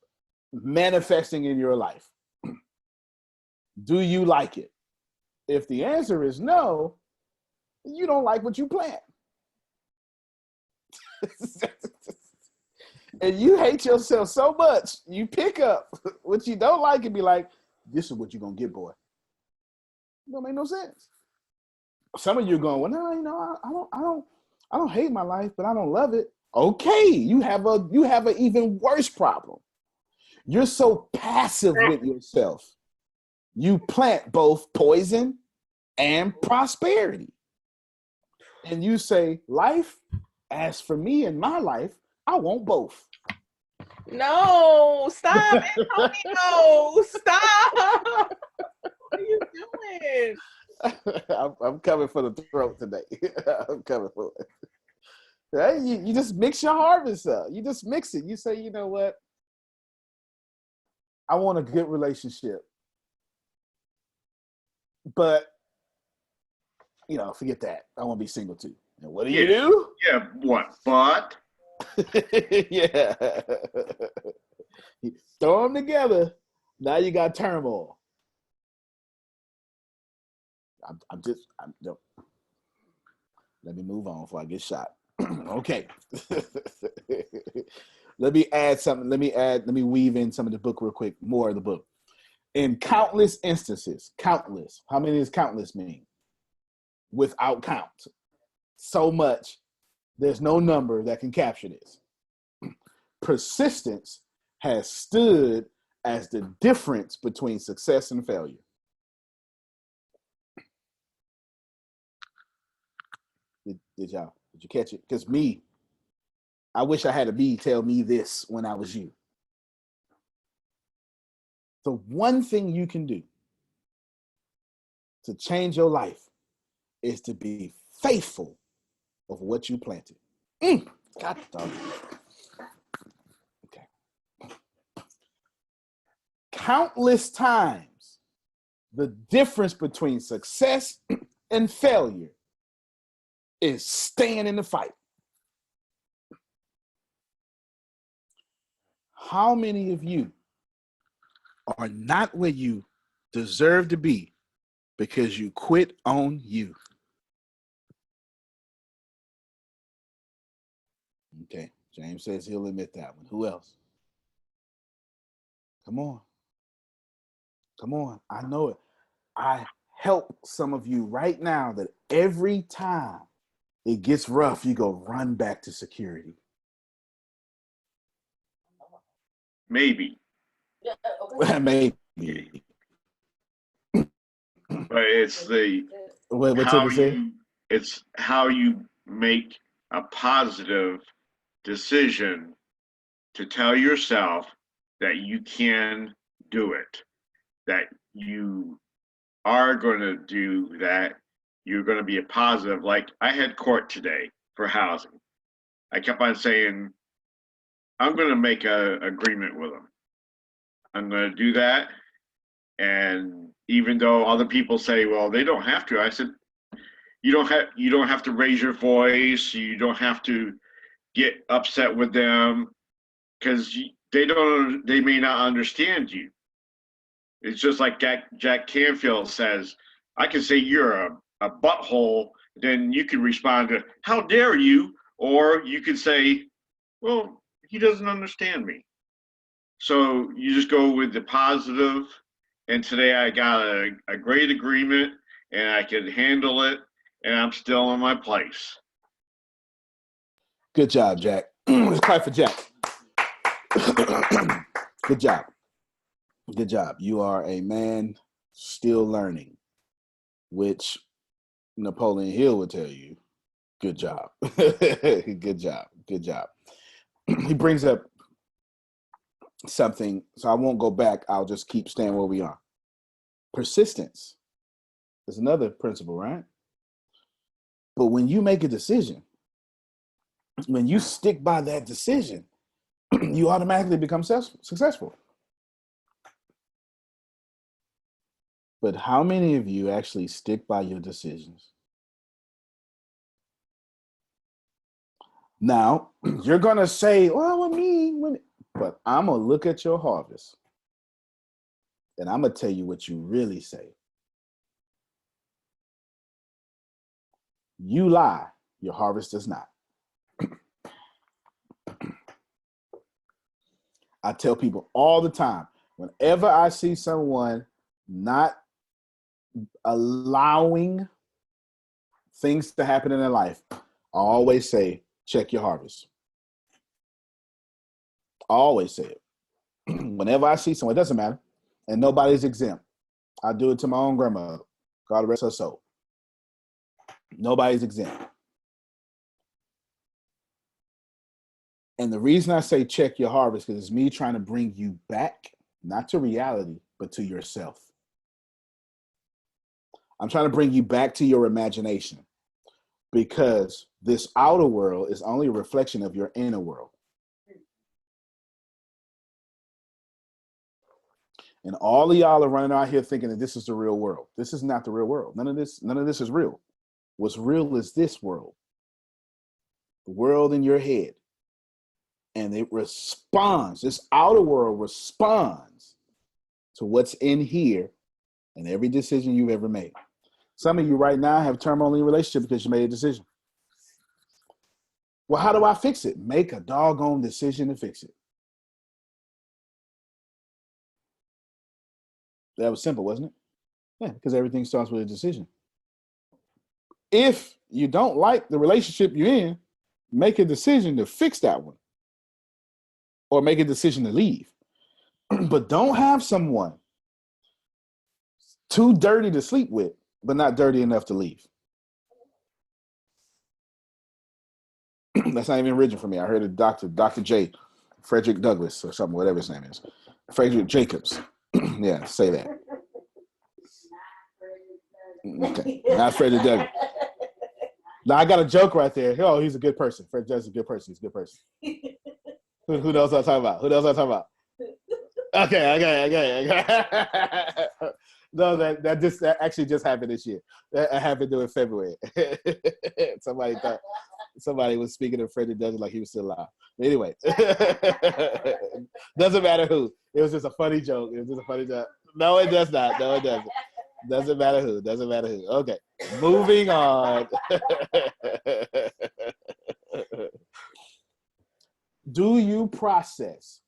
manifesting in your life. Do you like it? If the answer is no, you don't like what you plant. And you hate yourself so much, you pick up what you don't like and be like, this is what you're going to get, boy. It don't make no sense. Some of you are going, well, no, I don't hate my life, but I don't love it. Okay, you have an even worse problem. You're so passive with yourself. You plant both poison and prosperity. And you say, life, as for me and my life, I want both. No, stop, Antonio. Stop. What are you doing? I'm coming for the throat today. I'm coming for it. Right? You just mix your harvest up. You just mix it. You say, you know what? I want a good relationship. But, forget that. I want to be single too. And what do you do? Yeah, what? But? Yeah. You throw them together. Now you got turmoil. Let me move on before I get shot. Okay. Let me add something. Let me weave in some of the book real quick, more of the book. In countless instances, countless. How many does countless mean? Without count. So much. There's no number that can capture this. Persistence has stood as the difference between success and failure. Did you catch it? Because me, I wish I had a bee tell me this when I was you. The one thing you can do to change your life is to be faithful of what you planted. God dog. Okay. Countless times, the difference between success and failure is staying in the fight. How many of you are not where you deserve to be because you quit on you? Okay, James says he'll admit that one. Who else? Come on. Come on. I know it. I help some of you right now that every time it gets rough, you go run back to security. Maybe. Maybe. But it's the What how did it say? it's how you make a positive decision to tell yourself that you can do it, that you are going to do that, you're going to be a positive. Like I had court today for housing. I kept on saying, I'm going to make an agreement with them. I'm going to do that. And even though other people say, well, they don't have to, I said, you don't have to raise your voice. You don't have to get upset with them because they may not understand you. It's just like Jack Canfield says, I can say you're a butthole, then you can respond to, how dare you? Or you could say, well, he doesn't understand me. So you just go with the positive. And today I got a great agreement and I could handle it and I'm still in my place. Good job, Jack. Let's clap for Jack. Good job. Good job. You are a man still learning, which Napoleon Hill would tell you. Good job. Good job. Good job. He brings up something, so I won't go back. I'll just keep staying where we are. Persistence is another principle, right? But when you make a decision, when you stick by that decision, you automatically become successful. But how many of you actually stick by your decisions? Now, you're going to say, well, but I'm going to look at your harvest and I'm going to tell you what you really say. You lie, your harvest does not. I tell people all the time, whenever I see someone not allowing things to happen in their life, I always say, check your harvest. I always say it. Whenever I see someone, it doesn't matter, and nobody's exempt. I do it to my own grandmother. God rest her soul. Nobody's exempt. And the reason I say check your harvest is me trying to bring you back, not to reality, but to yourself. I'm trying to bring you back to your imagination, because this outer world is only a reflection of your inner world. And all of y'all are running out here thinking that this is the real world. This is not the real world. None of this is real. What's real is this world. The world in your head. And it responds, this outer world responds to what's in here and every decision you've ever made. Some of you right now have turmoil in your relationship because you made a decision. Well, how do I fix it? Make a doggone decision to fix it. That was simple, wasn't it? Yeah, because everything starts with a decision. If you don't like the relationship you're in, make a decision to fix that one. Or make a decision to leave. But don't have someone too dirty to sleep with, but not dirty enough to leave. That's not even original for me. I heard it Dr. J, Frederick Douglass or something, whatever his name is. Frederick Jacobs. Yeah, say that. Okay, not Frederick Douglass. Now I got a joke right there. Oh, he's a good person. Frederick Douglass is a good person. He's a good person. Who knows what I'm talking about? Who knows what I'm talking about? Okay. No, that actually just happened this year. That happened in February. Somebody was speaking of Frederick Douglass like he was still alive. Anyway, doesn't matter who. It was just a funny joke. No, it does not. No, it doesn't. Doesn't matter who. Okay, moving on. Do you process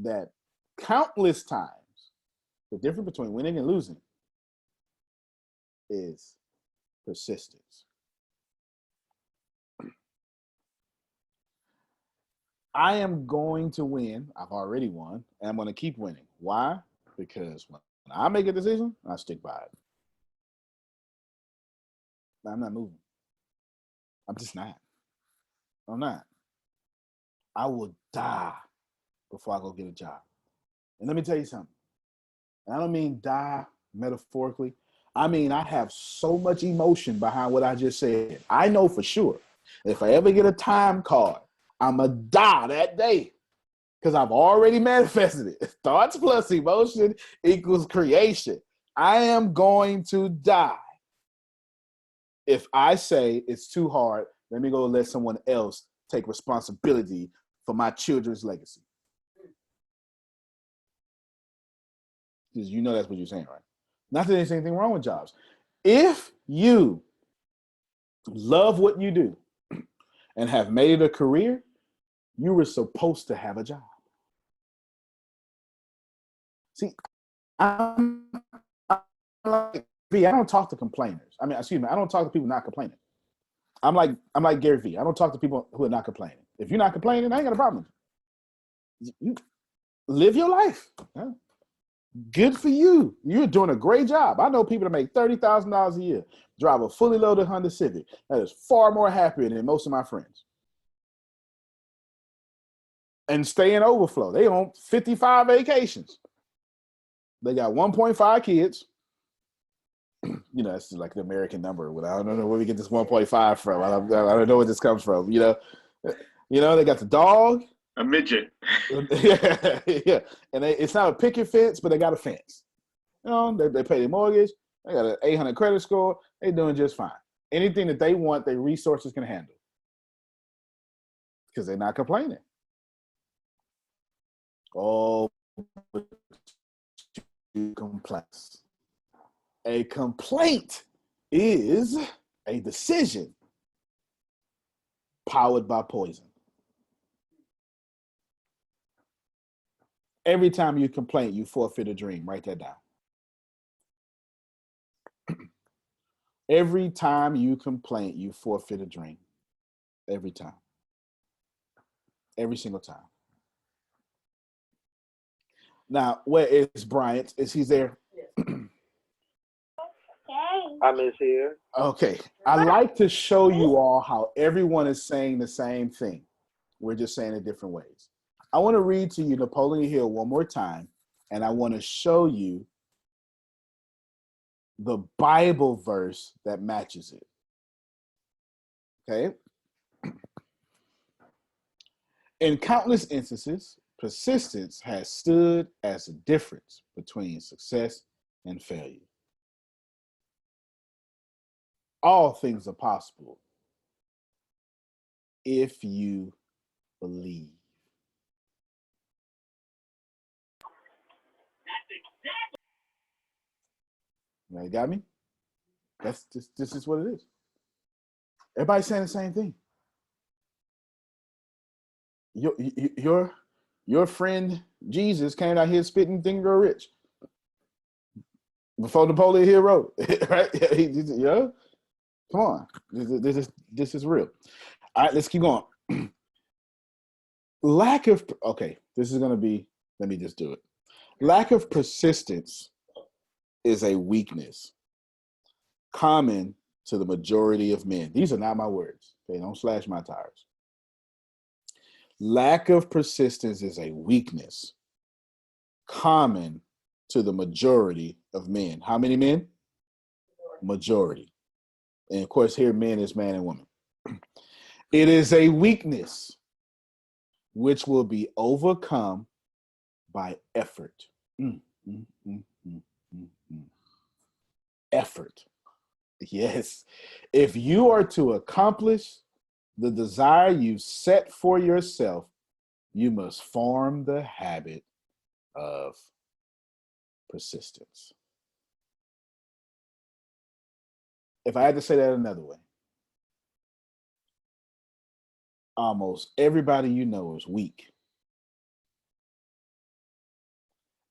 that countless times the difference between winning and losing is persistence? I am going to win. I've already won, and I'm going to keep winning. Why? Because when I make a decision, I stick by it. I'm not moving. I'm just not. I'm not. I will die before I go get a job. And let me tell you something. And I don't mean die metaphorically. I mean, I have so much emotion behind what I just said. I know for sure if I ever get a time card, I'm going to die that day because I've already manifested it. Thoughts plus emotion equals creation. I am going to die if I say it's too hard. Let me go let someone else take responsibility for my children's legacy. Because you know that's what you're saying, right? Not that there's anything wrong with jobs. If you love what you do and have made it a career, you were supposed to have a job. See, I'm like V. I don't talk to complainers. I don't talk to people not complaining. I'm like Gary V. I don't talk to people who are not complaining. If you're not complaining, I ain't got a problem. You live your life. Huh? Good for you. You're doing a great job. I know people that make $30,000 a year, drive a fully loaded Honda Civic. That is far more happier than most of my friends. And stay in overflow. They own 55 vacations. They got 1.5 kids. You know, that's like the American number. I don't know where we get this 1.5 from. I don't know where this comes from. You know, they got the dog. A midget. Yeah. And it's not a picket fence, but they got a fence. You know, they pay their mortgage. They got an 800 credit score. They're doing just fine. Anything that they want, their resources can handle. Because they're not complaining. Oh, complaints. A complaint is a decision powered by poison. Every time you complain, you forfeit a dream. Write that down. Every time you complain, you forfeit a dream. Every time. Every single time. Now, where is Bryant? Is he there? I miss here. Okay. I like to show you all how everyone is saying the same thing. We're just saying it different ways. I want to read to you Napoleon Hill one more time, and I want to show you the Bible verse that matches it. Okay? In countless instances, persistence has stood as a difference between success and failure. All things are possible if you believe. Now you got me? This is what it is. Everybody's saying the same thing. Your friend Jesus came out here spitting "Think and Grow Rich" before Napoleon Hill wrote, right? You know, come on, this is real. All right, let's keep going. This is gonna be. Let me just do it. Lack of persistence is a weakness common to the majority of men. These are not my words. Okay, don't slash my tires. Lack of persistence is a weakness common to the majority of men. How many men? Majority. And of course, here men is man and woman. It is a weakness which will be overcome by effort. Effort. Yes. If you are to accomplish the desire you set for yourself, you must form the habit of persistence. If I had to say that another way, almost everybody you know is weak.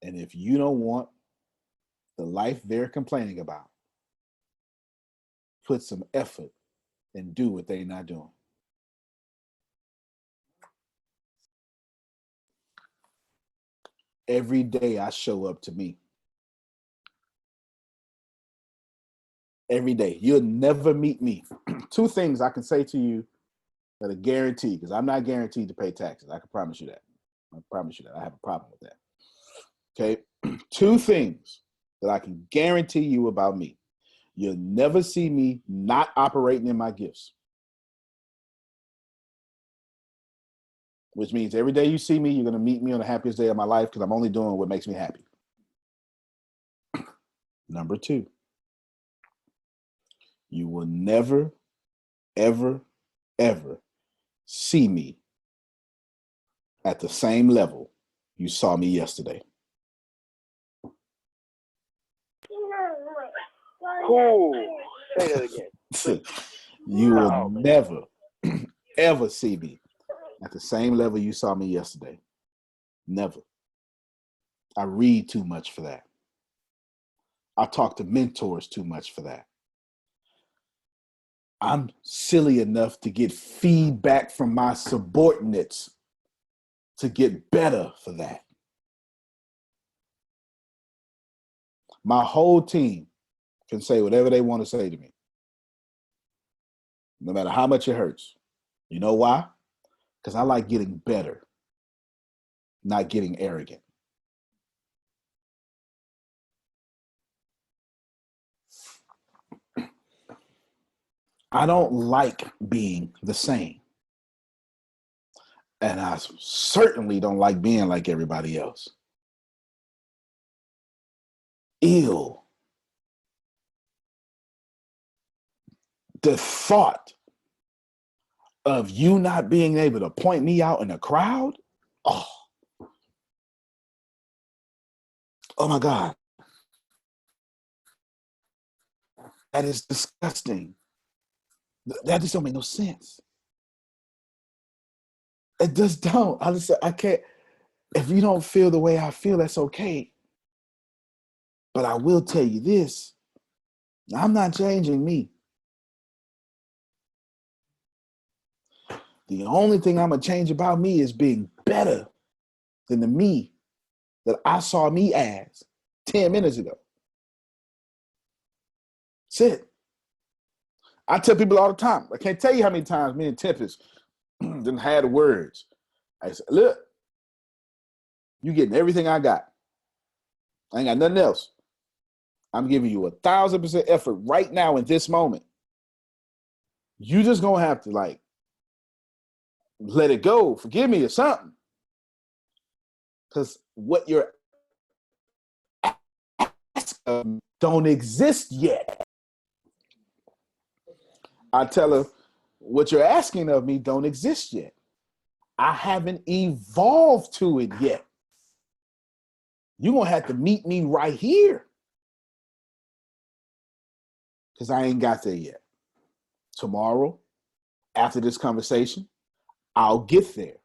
And if you don't want the life they're complaining about, put some effort and do what they're not doing. Every day I show up to me. Every day. You'll never meet me. Two things I can say to you that are guaranteed, because I'm not guaranteed to pay taxes. I can promise you that. I promise you that. I have a problem with that. Okay? Two things that I can guarantee you about me. You'll never see me not operating in my gifts. Which means every day you see me, you're going to meet me on the happiest day of my life because I'm only doing what makes me happy. Number two, you will never, ever, ever see me at the same level you saw me yesterday. Cool. Say that again. You will never, ever see me at the same level you saw me yesterday. Never. I read too much for that. I talk to mentors too much for that. I'm silly enough to get feedback from my subordinates to get better for that. My whole team can say whatever they want to say to me, no matter how much it hurts. You know why? Because I like getting better, not getting arrogant. I don't like being the same. And I certainly don't like being like everybody else. Ew. The thought of you not being able to point me out in a crowd, oh my God. That is disgusting. That just don't make no sense. It just don't. I can't. If you don't feel the way I feel, that's okay. But I will tell you this. I'm not changing me. The only thing I'm going to change about me is being better than the me that I saw me as 10 minutes ago. That's it. I tell people all the time, I can't tell you how many times me and Tempest didn't had words. I said, look, you getting everything I got. I ain't got nothing else. I'm giving you 1,000% effort right now in this moment. You just gonna have to like let it go, forgive me or something. Because what you're asking don't exist yet. I tell her, what you're asking of me don't exist yet. I haven't evolved to it yet. You're gonna have to meet me right here. Because I ain't got there yet. Tomorrow, after this conversation, I'll get there.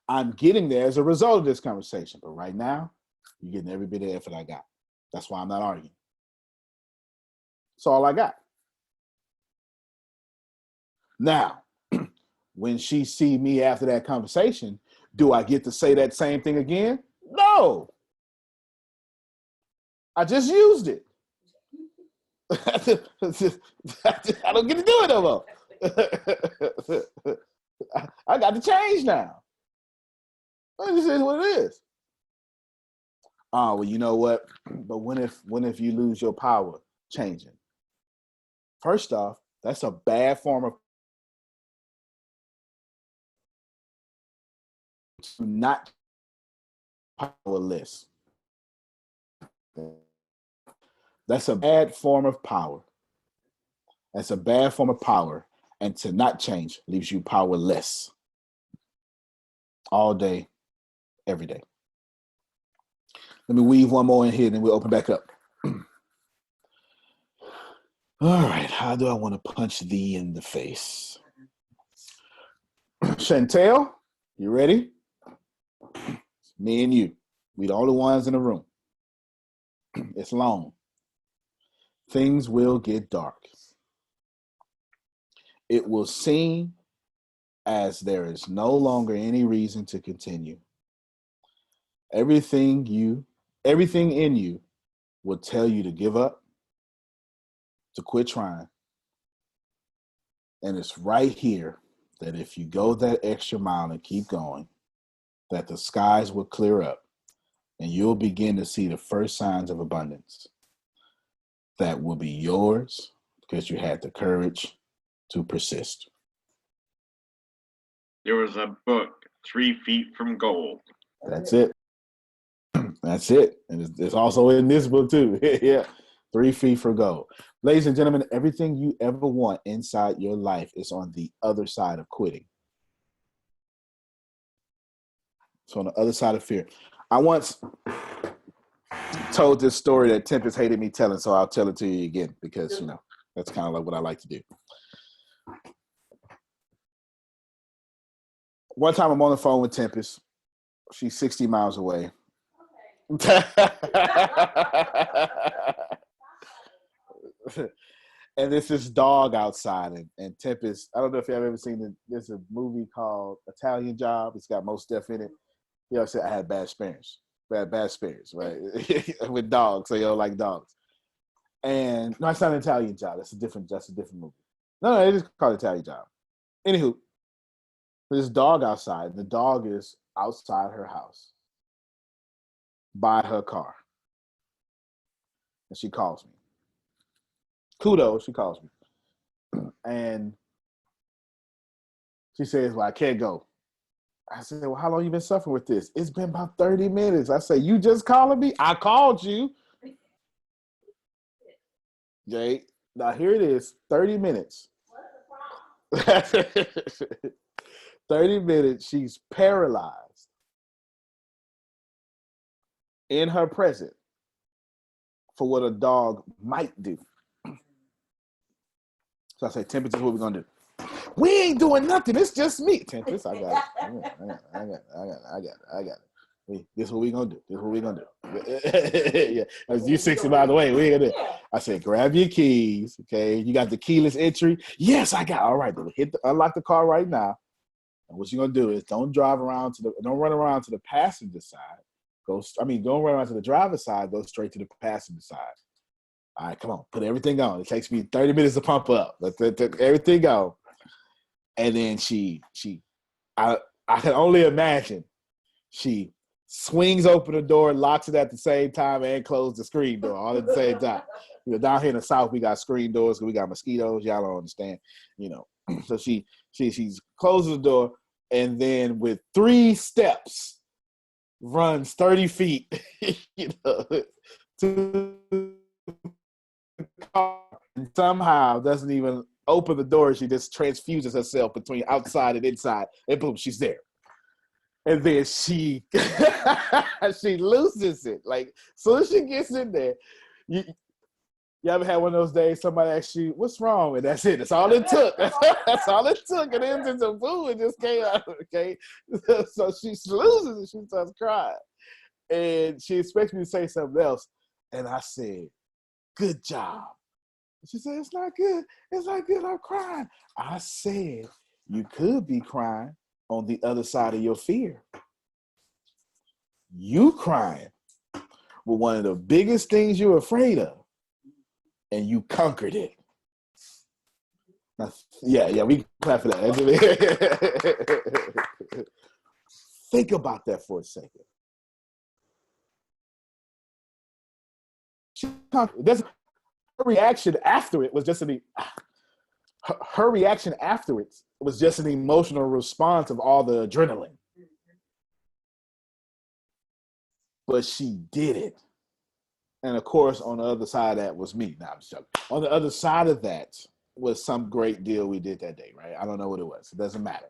I'm getting there as a result of this conversation. But right now, you're getting every bit of effort I got. That's why I'm not arguing. That's all I got. Now, when she see me after that conversation, do I get to say that same thing again? No. I just used it. I don't get to do it no more. I got to change now. This is what it is. Oh, well, you know what? But when if you lose your power changing? First off, that's a bad form of not powerless. That's a bad form of power. That's a bad form of power. And to not change leaves you powerless all day, every day. Let me weave one more in here, then we'll open back up. All right, how do I want to punch thee in the face? Chantel, you ready? Me and you. We the only ones in the room. It's long. Things will get dark. It will seem as there is no longer any reason to continue. Everything in you will tell you to give up, to quit trying. And it's right here that if you go that extra mile and keep going, that the skies will clear up and you'll begin to see the first signs of abundance that will be yours because you had the courage to persist. There was a book, 3 Feet from Gold. That's it. That's it. And it's also in this book too. Yeah. 3 feet for gold. Ladies and gentlemen, everything you ever want inside your life is on the other side of quitting. It's on the other side of fear. I once told this story that Tempest hated me telling, so I'll tell it to you again because, you know, that's kind of like what I like to do. One time I'm on the phone with Tempest. She's 60 miles away. And there's this dog outside, and Tempest, I don't know if you've ever seen it. There's a movie called Italian Job. It's got most stuff in it. You know, I said I had bad experience, right? With dogs, so you don't like dogs. And no, it's not an Italian Job. That's a different movie. No, it is called Italian Job. Anywho, there's this dog outside. The dog is outside her house by her car. And she calls me. Kudos, she calls me. And she says, well, I can't go. I said, well, how long you been suffering with this? It's been about 30 minutes. I said, you just calling me? I called you. Jay, now here it is, 30 minutes. 30 minutes, she's paralyzed in her present for what a dog might do. So I say, Tempest, this is what we're gonna do. We ain't doing nothing. It's just me. Tempest, I got it. This is what we gonna do. Yeah, you 60 miles away. We ain't gonna do it. I said, grab your keys. Okay, you got the keyless entry. Yes, I got. All right, unlock the car right now. And what you're gonna do is don't run around to the passenger side. Don't run around to the driver's side. Go straight to the passenger side. All right, come on, put everything on. It takes me 30 minutes to pump up. Let everything go. And then I can only imagine she swings open the door, locks it at the same time, and closes the screen door all at the same time. You know, down here in the South, we got screen doors because we got mosquitoes. Y'all don't understand, you know. So she closes the door, and then with 3 steps, runs 30 feet, you know, to the car, and somehow doesn't even open the door. She just transfuses herself between outside and inside, and boom, she's there. And then she she loses it. Like, as soon as she gets in there, you ever had one of those days somebody asks you, what's wrong? And that's it. That's all it took. That's all it took. And then just boom, it just came out, okay? So she loses it. She starts crying. And she expects me to say something else. And I said, good job. She said, it's not good. It's not good. I'm crying. I said, you could be crying on the other side of your fear. You crying with one of the biggest things you're afraid of. and you conquered it. Now, yeah, we can clap for that. Think about that for a second. Her reaction after it was just her reaction afterwards was just an emotional response of all the adrenaline. But she did it. And of course, on the other side of that was me. Nah, I'm just joking. On the other side of that was some great deal we did that day, right? I don't know what it was. It doesn't matter.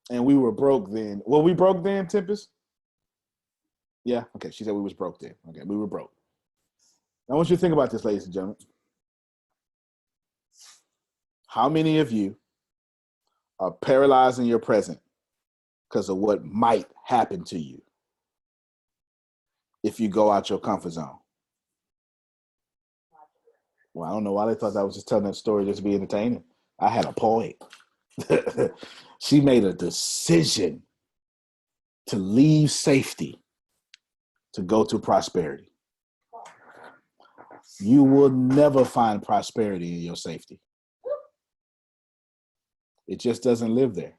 And we were broke then. Well, we broke then, Tempest? Yeah, okay. She said we was broke then. Okay, we were broke. I want you to think about this, ladies and gentlemen. How many of you are paralyzed in your present because of what might happen to you if you go out your comfort zone? Well, I don't know why they thought I was just telling that story just to be entertaining. I had a point. She made a decision to leave safety to go to prosperity. You will never find prosperity in your safety. It just doesn't live there.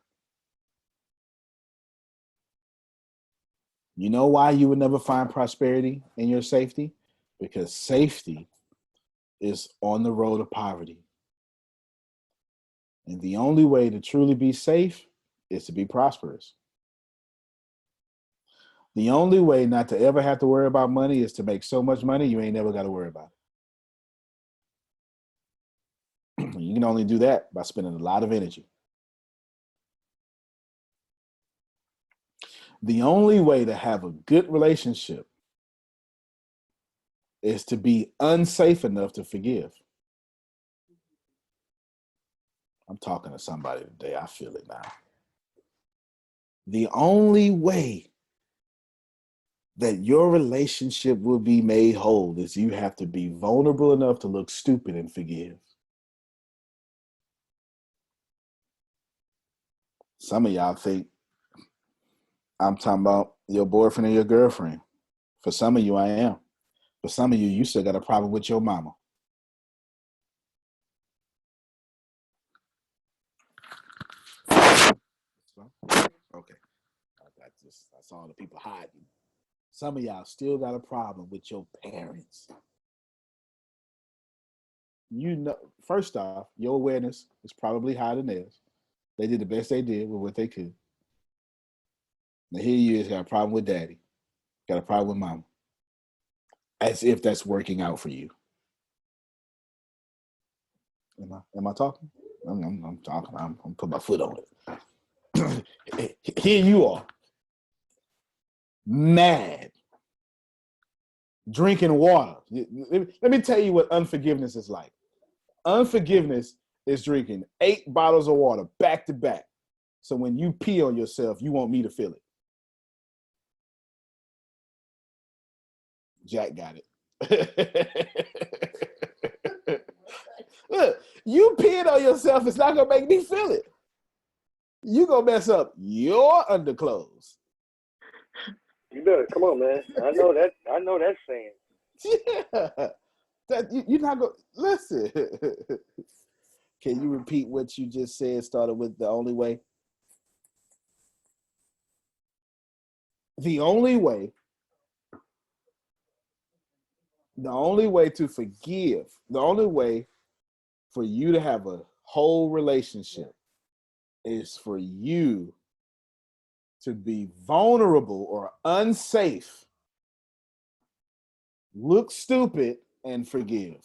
You know why you would never find prosperity in your safety? Because safety is on the road to poverty. And the only way to truly be safe is to be prosperous. The only way not to ever have to worry about money is to make so much money you ain't never got to worry about it. You can only do that by spending a lot of energy. The only way to have a good relationship is to be unsafe enough to forgive. I'm talking to somebody today. I feel it now. The only way that your relationship will be made whole is you have to be vulnerable enough to look stupid and forgive. Some of y'all think I'm talking about your boyfriend and your girlfriend. For some of you, I am. For some of you, you still got a problem with your mama. Okay. I saw the people hiding. Some of y'all still got a problem with your parents. You know, first off, your awareness is probably higher than theirs. They did the best they did with what they could. Now here you is got a problem with daddy, got a problem with mama. As if that's working out for you. Am I talking? I'm talking. I'm putting my foot on it. Here you are, mad, drinking water. Let me tell you what unforgiveness is like. Unforgiveness is drinking 8 bottles of water back to back. So when you pee on yourself, you want me to feel it. Jack got it. Look, you peeing on yourself, it's not gonna make me feel it. You gonna mess up your underclothes. You better come on, man. I know that saying. Yeah. You're not gonna listen. Can you repeat what you just said? Started with the only way. The only way to forgive, the only way for you to have a whole relationship is for you to be vulnerable or unsafe, look stupid, and forgive.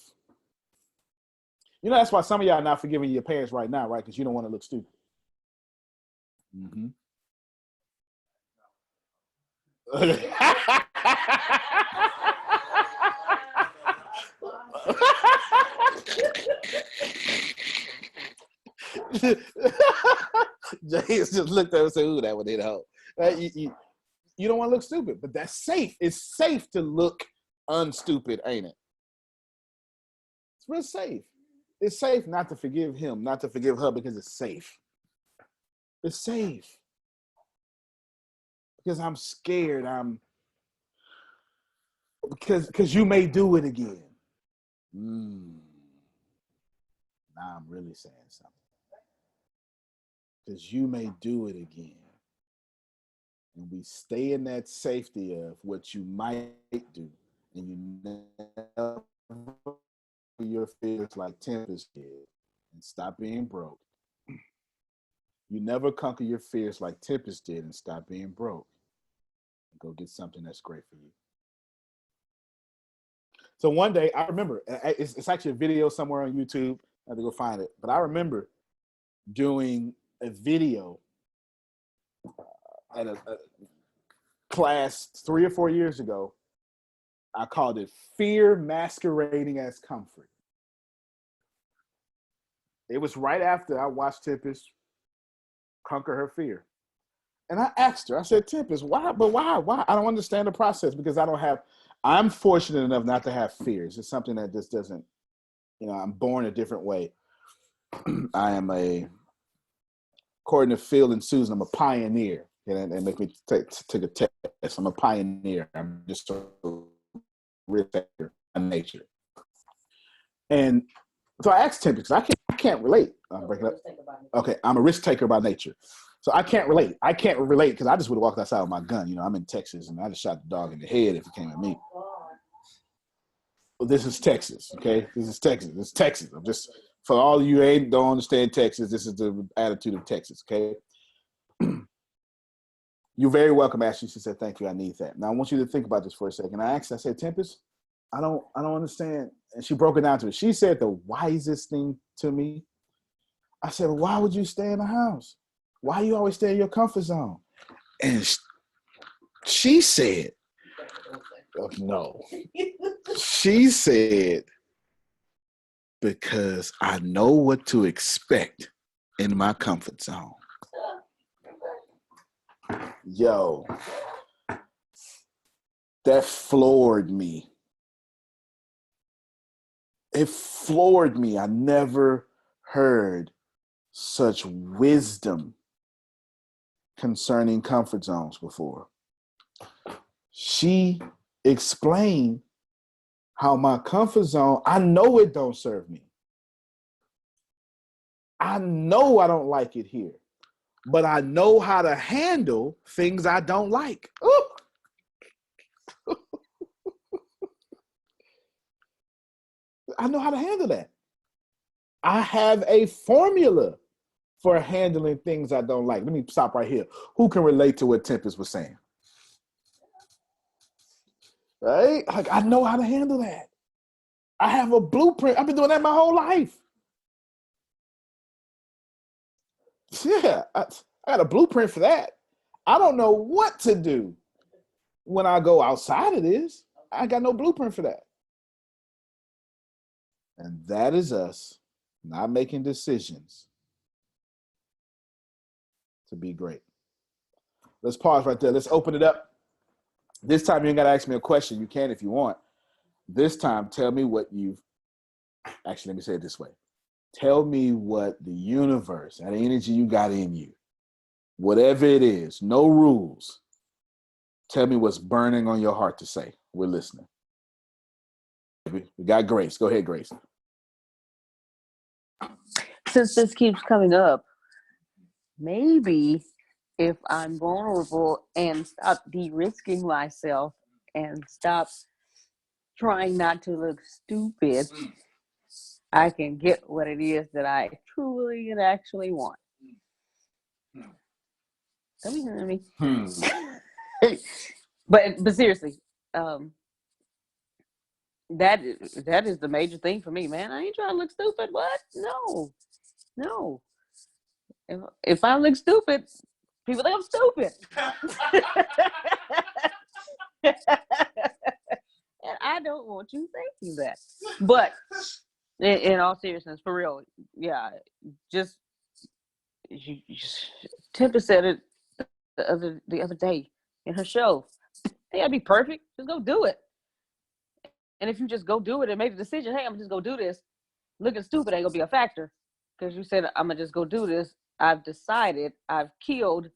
You know, that's why some of y'all are not forgiving your parents right now, right? Because you don't want to look stupid. Mm-hmm. James just looked at her and said, ooh, that one did help. You don't want to look stupid, but that's safe. It's safe to look unstupid, ain't it? It's real safe. It's safe not to forgive him, not to forgive her, because it's safe. It's safe. Because I'm scared. Because you may do it again. Now I'm really saying something. Because you may do it again. And we stay in that safety of what you might do. And you never your fears like Tempest did and stop being broke. You never conquer your fears like Tempest did and stop being broke. And go get something that's great for you. So one day, I remember, it's actually a video somewhere on YouTube. I have to go find it. But I remember doing a video at a class 3 or 4 years ago. I called it Fear Masquerading as Comfort. It was right after I watched Tempest conquer her fear. And I asked her, I said, Tempest, why? But why? Why? I don't understand the process because I'm fortunate enough not to have fears. It's something that just doesn't, I'm born a different way. I am according to Phil and Susan, I'm a pioneer. And make me take a test. I'm a pioneer. I'm just a risk taker by nature. And so I asked Tempest, because I can't relate. I'm breaking up. Okay, I'm a risk taker by nature. So I can't relate. I can't relate because I just would have walked outside with my gun. I'm in Texas and I just shot the dog in the head if it came at me. Well, this is Texas, okay? This is Texas. It's Texas. I'm just, for all of you who don't understand Texas, this is the attitude of Texas, okay? You're very welcome, Ashley. She said, thank you, I need that. Now I want you to think about this for a second. I asked, I said, Tempest, I don't understand. And she broke it down to me. She said the wisest thing to me. I said, well, why would you stay in the house? Why you always stay in your comfort zone? And she said, oh, no. She said, because I know what to expect in my comfort zone. Yo, that floored me. It floored me. I never heard such wisdom concerning comfort zones before. She explained how my comfort zone, I know it don't serve me. I know I don't like it here, but I know how to handle things I don't like. I know how to handle that. I have a formula for handling things I don't like. Let me stop right here. Who can relate to what Tempest was saying? Right? Like, I know how to handle that. I have a blueprint. I've been doing that my whole life. Yeah, I got a blueprint for that. I don't know what to do when I go outside of this. I got no blueprint for that. And that is us not making decisions to be great. Let's pause right there. Let's open it up. This time you ain't got to ask me a question. You can if you want. This time, tell me what actually, let me say it this way. Tell me what the universe, that energy you got in you, whatever it is, no rules. Tell me what's burning on your heart to say. We're listening. We got Grace. Go ahead, Grace. Since this keeps coming up, maybe if I'm vulnerable and stop de-risking myself and stop trying not to look stupid, I can get what it is that I truly and actually want. Don't be hearing me. But seriously, that is the major thing for me, man. I ain't trying to look stupid. What? No. If I look stupid, people think I'm stupid. And I don't want you thinking that. But in all seriousness, for real, yeah, just Tempest said it the other day in her show. Hey, I'd be perfect. Just go do it. And if you just go do it and make the decision, hey, I'm just go do this. Looking stupid ain't gonna be a factor because you said I'm gonna just go do this. I've decided. I've killed.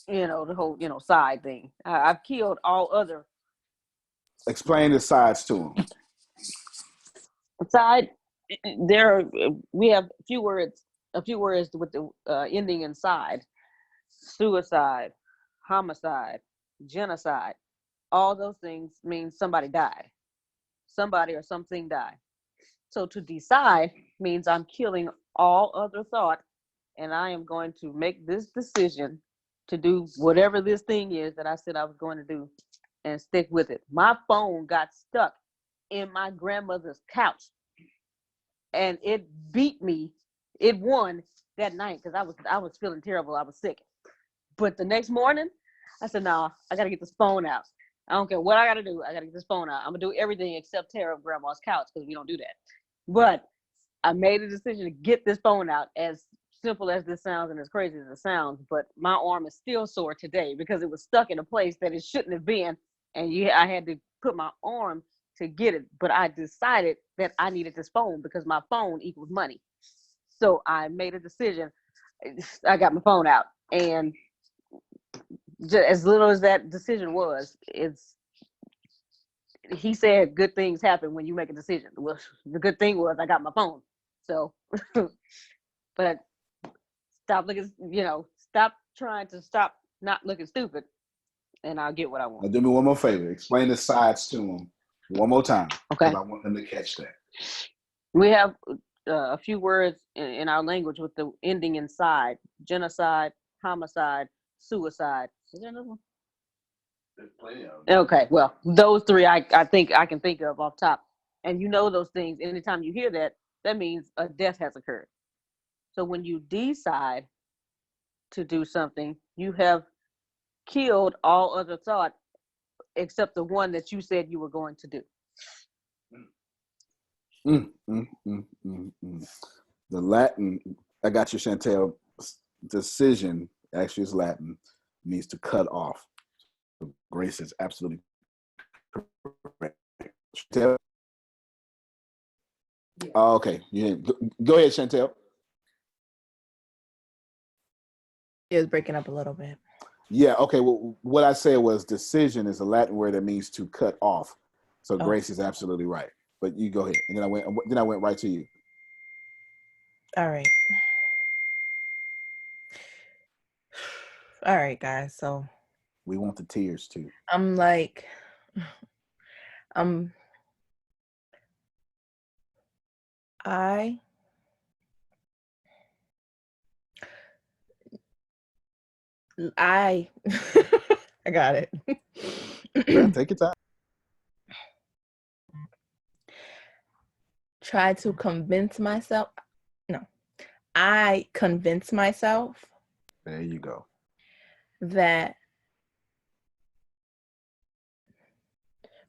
The whole side thing. I've killed all other. Explain the sides to him. Side, we have a few words with the ending in side. Suicide, homicide, genocide. All those things mean somebody died. Somebody or something died. So to decide means I'm killing all other thought, and I am going to make this decision to do whatever this thing is that I said I was going to do and stick with it. My phone got stuck in my grandmother's couch and it beat me. It won that night because I was feeling terrible. I was sick. But the next morning, I said, no, I got to get this phone out. I don't care what I got to do. I got to get this phone out. I'm going to do everything except tear up grandma's couch because we don't do that. But I made a decision to get this phone out, as simple as this sounds and as crazy as it sounds. But my arm is still sore today because it was stuck in a place that it shouldn't have been. And I had to put my arm to get it. But I decided that I needed this phone because my phone equals money. So I made a decision. I got my phone out. And as little as that decision was, he said good things happen when you make a decision. Well, the good thing was I got my phone. So, but stop looking, stop trying to stop not looking stupid, and I'll get what I Now want. do me one more favor. Explain the sides to him one more time. Okay. I want them to catch that. We have a few words in our language with the ending in side: genocide, homicide, suicide. Is there another one? There's plenty of them. Okay, well, those three I think I can think of off top. And those things, anytime you hear that, that means a death has occurred. So when you decide to do something, you have killed all other thought except the one that you said you were going to do. The Latin, I got you, Chantel. Decision actually is Latin, means to cut off. Grace is absolutely correct. Chantel? Yeah. Oh, okay. Yeah. Go ahead, Chantel. It was breaking up a little bit. Yeah, okay. Well, what I said was decision is a Latin word that means to cut off. So Grace is absolutely right. But you go ahead. And then I went right to you. All right. All right, guys. So we want the tears too. I'm like, I I got it. Yeah, take your time. Try to convince myself. No, I convince myself. There you go. That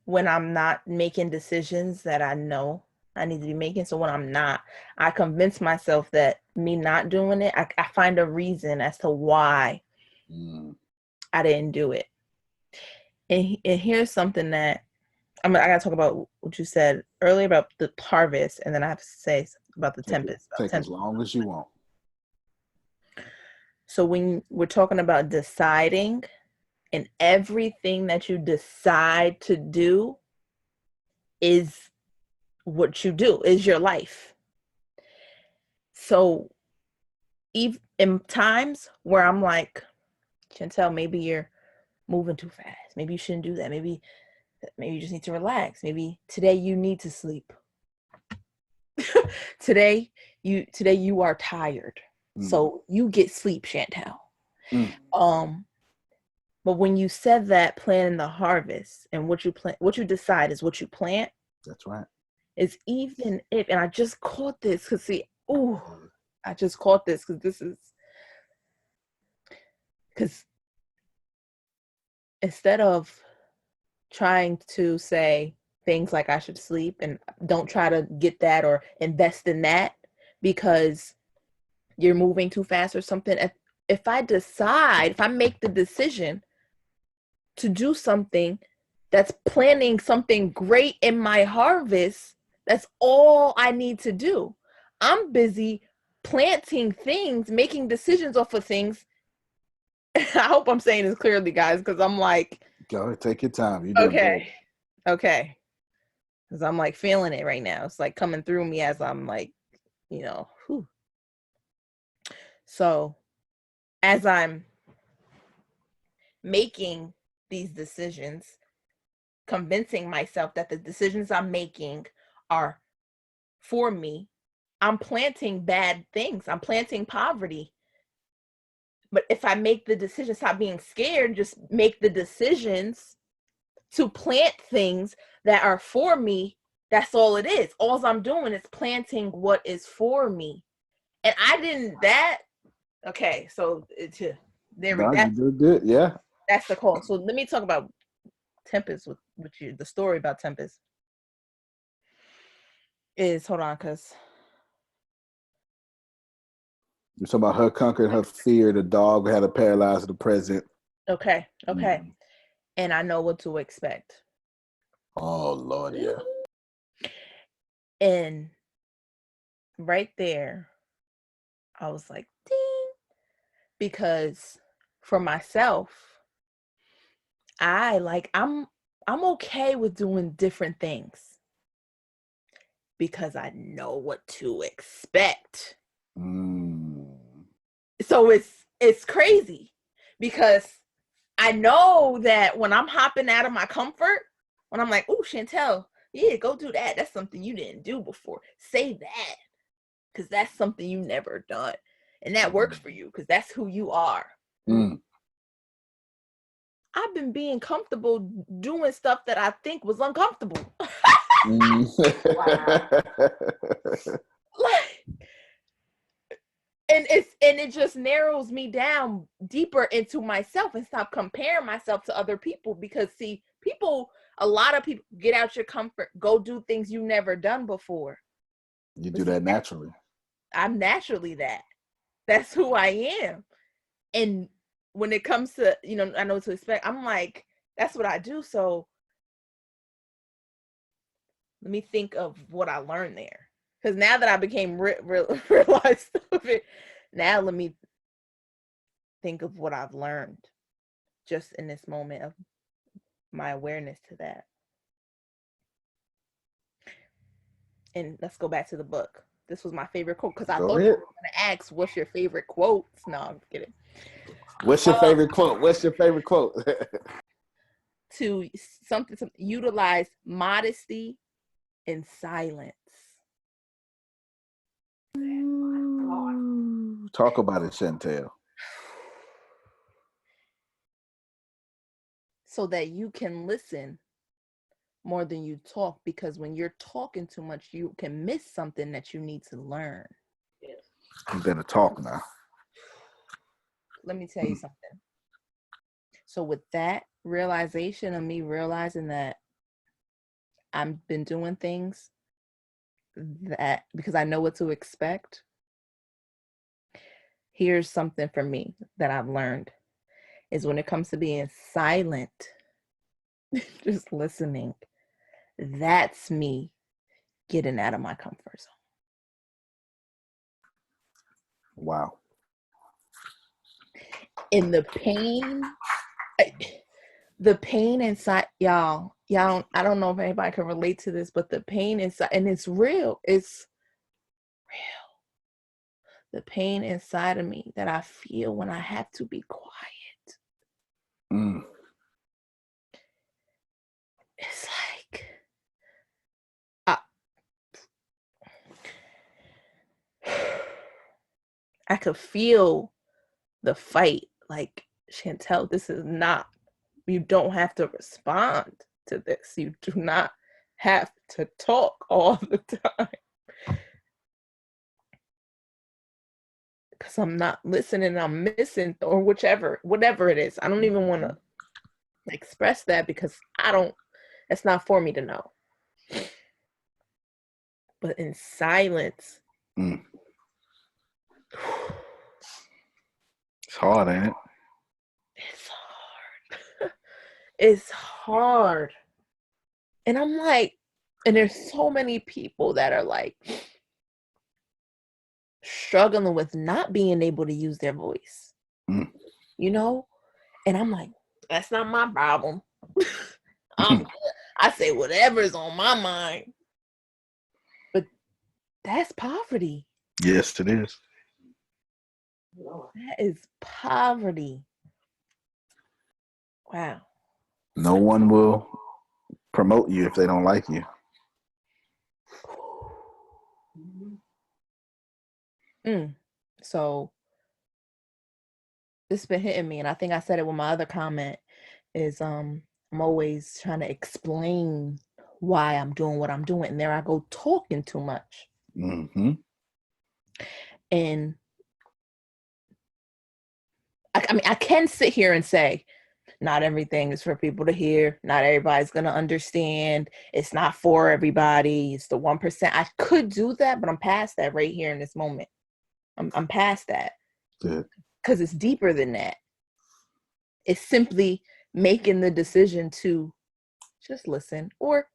when I'm not making decisions that I know I need to be making, so when I'm not, I convince myself that me not doing it, I find a reason as to why I didn't do it. And here's something that I gotta talk about what you said earlier about the harvest, and then I have to say about the tempest. Take as long as you want. So when we're talking about deciding, and everything that you decide to do is what you do, is your life. So even in times where I'm like, Chantel, maybe you're moving too fast. Maybe you shouldn't do that. Maybe you just need to relax. Maybe today you need to sleep. Today you are tired. So you get sleep, Chantel. But when you said that planting the harvest and what you decide is what you plant. That's right. Is even if, and I just caught this because I just caught this because instead of trying to say things like I should sleep and don't try to get that or invest in that because you're moving too fast or something. If I make the decision to do something that's planting something great in my harvest, that's all I need to do. I'm busy planting things, making decisions off of things. I hope I'm saying this clearly, guys, because I'm like, go ahead, take your time. Okay. because I'm like feeling it right now. It's like coming through me as I'm like, whew. So as I'm making these decisions, convincing myself that the decisions I'm making are for me, I'm planting bad things. I'm planting poverty. But if I make the decision, stop being scared, just make the decisions to plant things that are for me, that's all it is. All I'm doing is planting what is for me. And I didn't okay, so there we No, go. you did good. Yeah. That's the call. So let me talk about Tempest with you. The story about Tempest is, hold on, because You're talking about her conquering her fear. The dog had a paralyzed the present. okay. And I know what to expect. Oh Lord, yeah. And right there, I was like, ding, because for myself, I'm okay with doing different things because I know what to expect. So it's crazy because I know that when I'm hopping out of my comfort, when I'm like, oh, Chantel, yeah, go do that. That's something you didn't do before. Say that, because that's something you never done. And that works for you because that's who you are. I've been being comfortable doing stuff that I think was uncomfortable. Wow. And it just narrows me down deeper into myself and stop comparing myself to other people, because see, a lot of people get out your comfort, go do things you never done before. You do that naturally. I'm naturally that. That's who I am. And when it comes to, I know what to expect, I'm like, that's what I do. So let me think of what I learned there. Because now that I became realized of it, now let me think of what I've learned just in this moment of my awareness to that. And let's go back to the book. This was my favorite quote because I thought you were going to ask, what's your favorite quotes? No, I'm kidding. What's your favorite quote? What's your favorite quote? To utilize modesty in silence. Talk about it, Chantel. So that you can listen more than you talk, because when you're talking too much, you can miss something that you need to learn. Yes. You better talk now. Let me tell you something. So with that realization of me realizing that I've been doing things that because I know what to expect, here's something for me that I've learned is when it comes to being silent, just listening, that's me getting out of my comfort zone. Wow. And the pain inside, y'all, I don't know if anybody can relate to this, but the pain inside, and it's real. It's real. The pain inside of me that I feel when I have to be quiet. It's like, I could feel the fight. Like, Chantel, this is not, you don't have to respond to this. You do not have to talk all the time. Because I'm not listening, I'm missing, or whatever it is. I don't even want to express that because it's not for me to know. But in silence, it's hard, ain't it? It's hard. It's hard. And I'm like, and there's so many people that are like struggling with not being able to use their voice, And I'm like, that's not my problem. I'm good. I say whatever's on my mind. But that's poverty. Yes, it is. That is poverty. Wow. No one will promote you if they don't like you. So it's been hitting me, and I think I said it with my other comment, is I'm always trying to explain why I'm doing what I'm doing, and there I go talking too much. Mm-hmm. And I mean, I can sit here and say, not everything is for people to hear. Not everybody's going to understand. It's not for everybody. It's the 1%. I could do that, but I'm past that right here in this moment. I'm past that. Good. Because it's deeper than that. It's simply making the decision to just listen or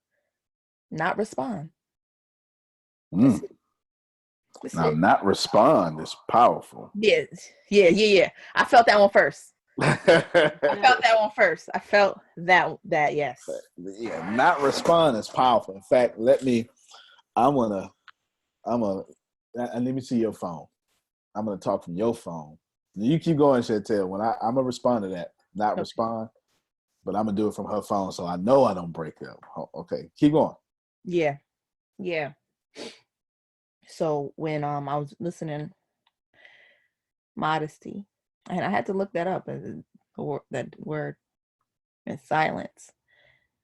not respond. Mm. That's Now, it. not respond is powerful. Yeah. I felt that one first. I felt that, yes. Yeah, not respond is powerful. In fact, let me see your phone. I'm gonna talk from your phone. You keep going, Chantel. When I'm gonna respond to that, not Okay. respond, but I'm gonna do it from her phone, so I know I don't break up. Okay, keep going. Yeah. So when I was listening, modesty, and I had to look that up, that word, and silence,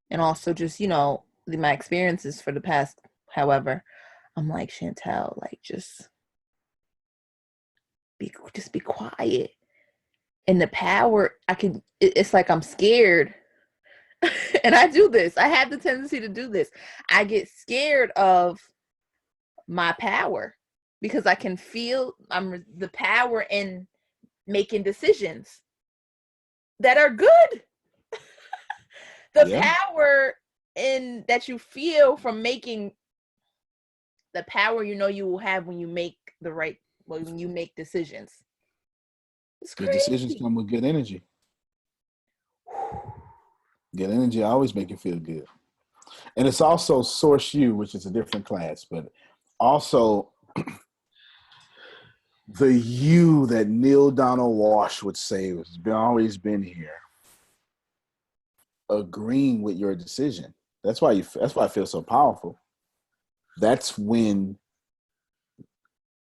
and also just my experiences for the past, however, I'm like, Chantel, like just be quiet. And the power, it's like I'm scared. And I do this. I have the tendency to do this. I get scared of my power because I can feel the power in making decisions that are good. Power in that you feel from making, the power you will have when you make when you make decisions. It's Good crazy. decisions come with good energy. Good energy always make you feel good. And it's also source you, which is a different class, but also the you that Neil Donald Walsh would say has always been here, agreeing with your decision. That's why I feel so powerful. That's when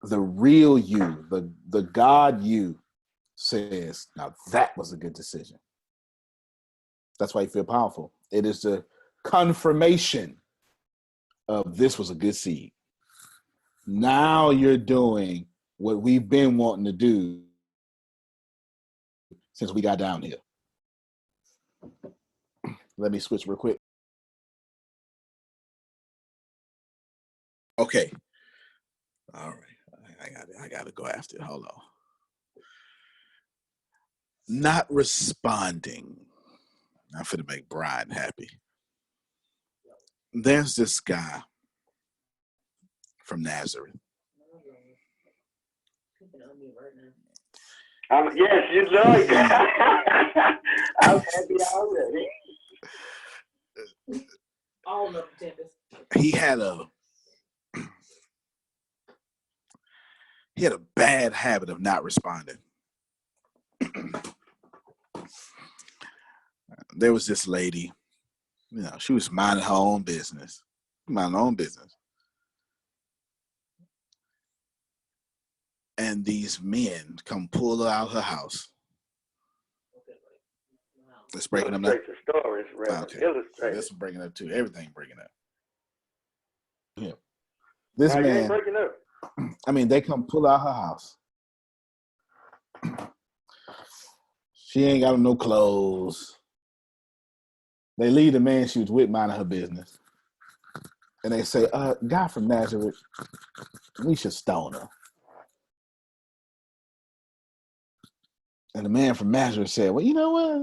the real you, the God you, says, now that was a good decision. That's why you feel powerful. It is the confirmation of this was a good seed. Now you're doing what we've been wanting to do since we got down here. Let me switch real quick. Okay. All right. I got to go after it. Hold on. Not responding. I'm finna make Brian happy. There's this guy from Nazareth. Yes, you know it. I'm happy already. All of them, He had a bad habit of not responding. There was this lady, she was minding her own business. And these men come pull her out her house. Let's break it up now. Illustrate the stories, Reverend. Okay. Illustrate. This is breaking up too. Everything breaking up. Yeah. This You ain't man, breaking up. they come pull out her house. She ain't got no clothes. They leave the man she was with minding her business. And they say, guy from Nazareth, we should stone her. And the man from Nazareth said, well, you know what?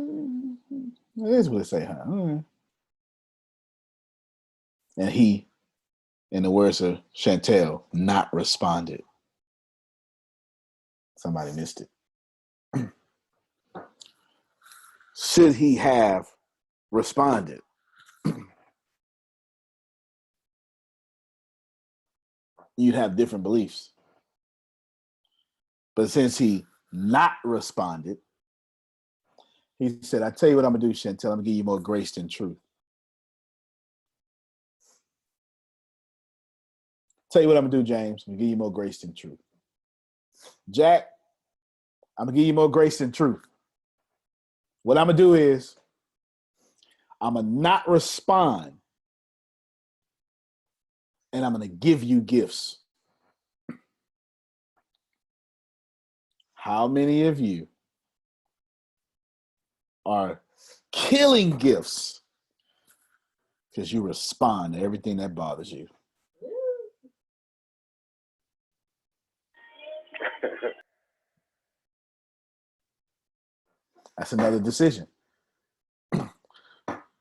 That's what they say, huh? Right. And he, in the words of Chantel, not responded. Somebody missed it. Should he have responded? you'd have different beliefs. But since he not responded, he said, I tell you what I'm going to do, Chantel. I'm going to give you more grace than truth. Tell you what I'm going to do, James. I'm going to give you more grace than truth. Jack, I'm going to give you more grace than truth. What I'm going to do is I'm going to not respond, and I'm going to give you gifts. How many of you are killing gifts because you respond to everything that bothers you? That's another decision.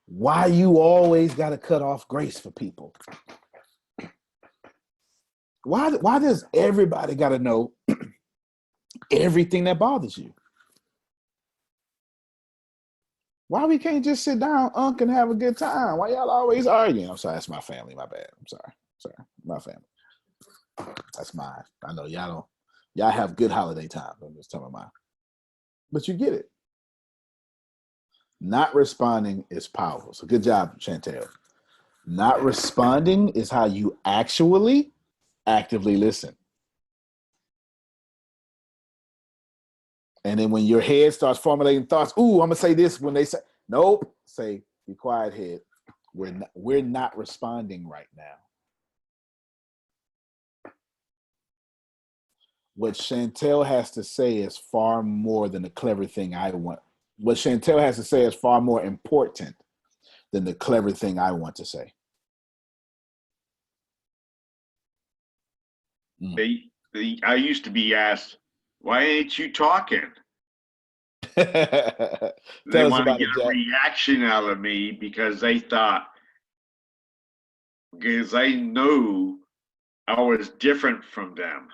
Why you always got to cut off grace for people? Why does everybody got to know everything that bothers you? Why we can't just sit down, and have a good time? Why y'all always arguing? I'm sorry, that's my family. My bad. I'm sorry, my family. That's mine. I know y'all don't. Y'all have good holiday times. I'm just telling mine. But you get it. Not responding is powerful. So good job, Chantel. Not responding is how you actually actively listen. And then when your head starts formulating thoughts, ooh, I'm gonna say this when they say, nope, say, be quiet, head. We're not responding right now. What Chantel has to say is far more than the clever thing I want. What Chantel has to say is far more important than the clever thing I want to say. I used to be asked, why ain't you talking? They want to get a reaction out of me because they thought, because they knew I was different from them.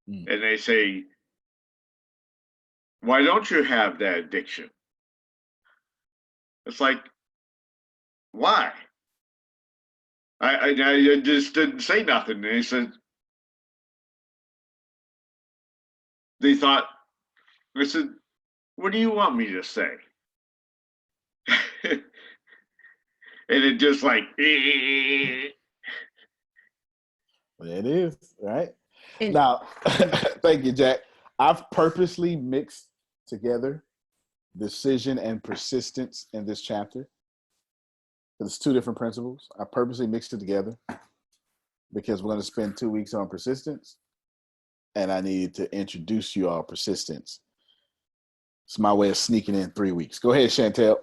And they say, why don't you have that addiction? It's like, why? I just didn't say nothing. They said, they thought, I said, what do you want me to say? And it just like, It is, right? Now, thank you, Jack. I've purposely mixed together decision and persistence in this chapter. It's two different principles. I purposely mixed it together because we're going to spend 2 weeks on persistence, and I need to introduce you all persistence. It's my way of sneaking in 3 weeks. Go ahead, Chantel.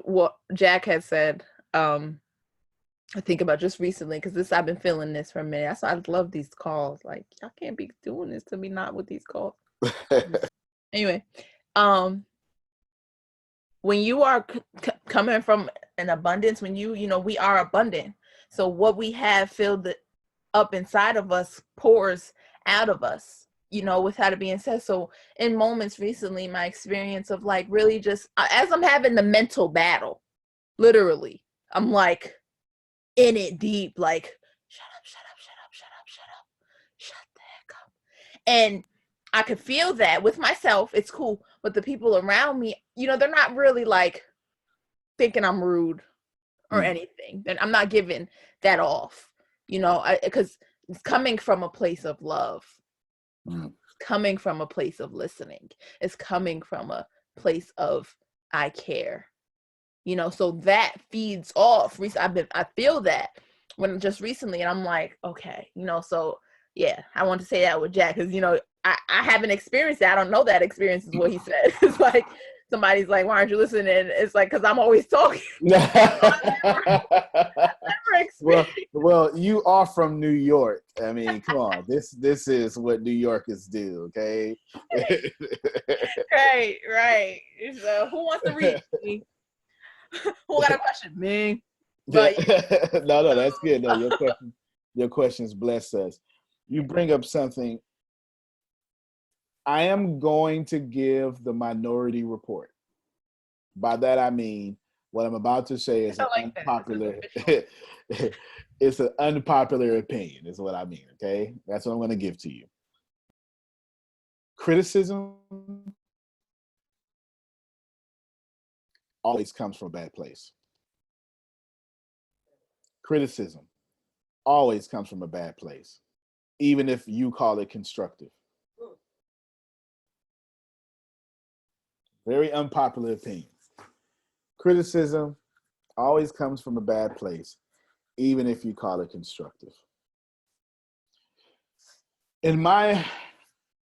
What Jack had said, I think about just recently, because I've been feeling this for a minute. I love these calls. Like, y'all can't be doing this to me, not with these calls. Anyway, when you are coming from an abundance, when we are abundant. So what we have filled up inside of us pours out of us, with how to being said. So in moments recently, my experience of like really just as I'm having the mental battle, literally, I'm like in it deep, like shut the heck up. And I could feel that with myself, it's cool. But the people around me, they're not really like thinking I'm rude or anything. And I'm not giving that off, because it's coming from a place of love. Coming from a place of listening. It's coming from a place of I care. So that feeds off. I feel that when just recently, and I'm like, okay, so yeah, I want to say that with Jack because I haven't experienced that. I don't know that experience is what he said. It's like somebody's like, why aren't you listening? It's like because I'm always talking. Well, you are from New York. I mean, come on. This is what New Yorkers do, okay? Right. So who wants to read me? Who got a question? Me. But, no, that's good. No, your questions bless us. You bring up something. I am going to give the Minority Report. By that I mean what I'm about to say is an like that. unpopular. It's an unpopular opinion. Is what I mean. Okay, that's what I'm going to give to you. Criticism always comes from a bad place. Criticism always comes from a bad place, even if you call it constructive. Very unpopular opinion. Criticism always comes from a bad place, even if you call it constructive. In my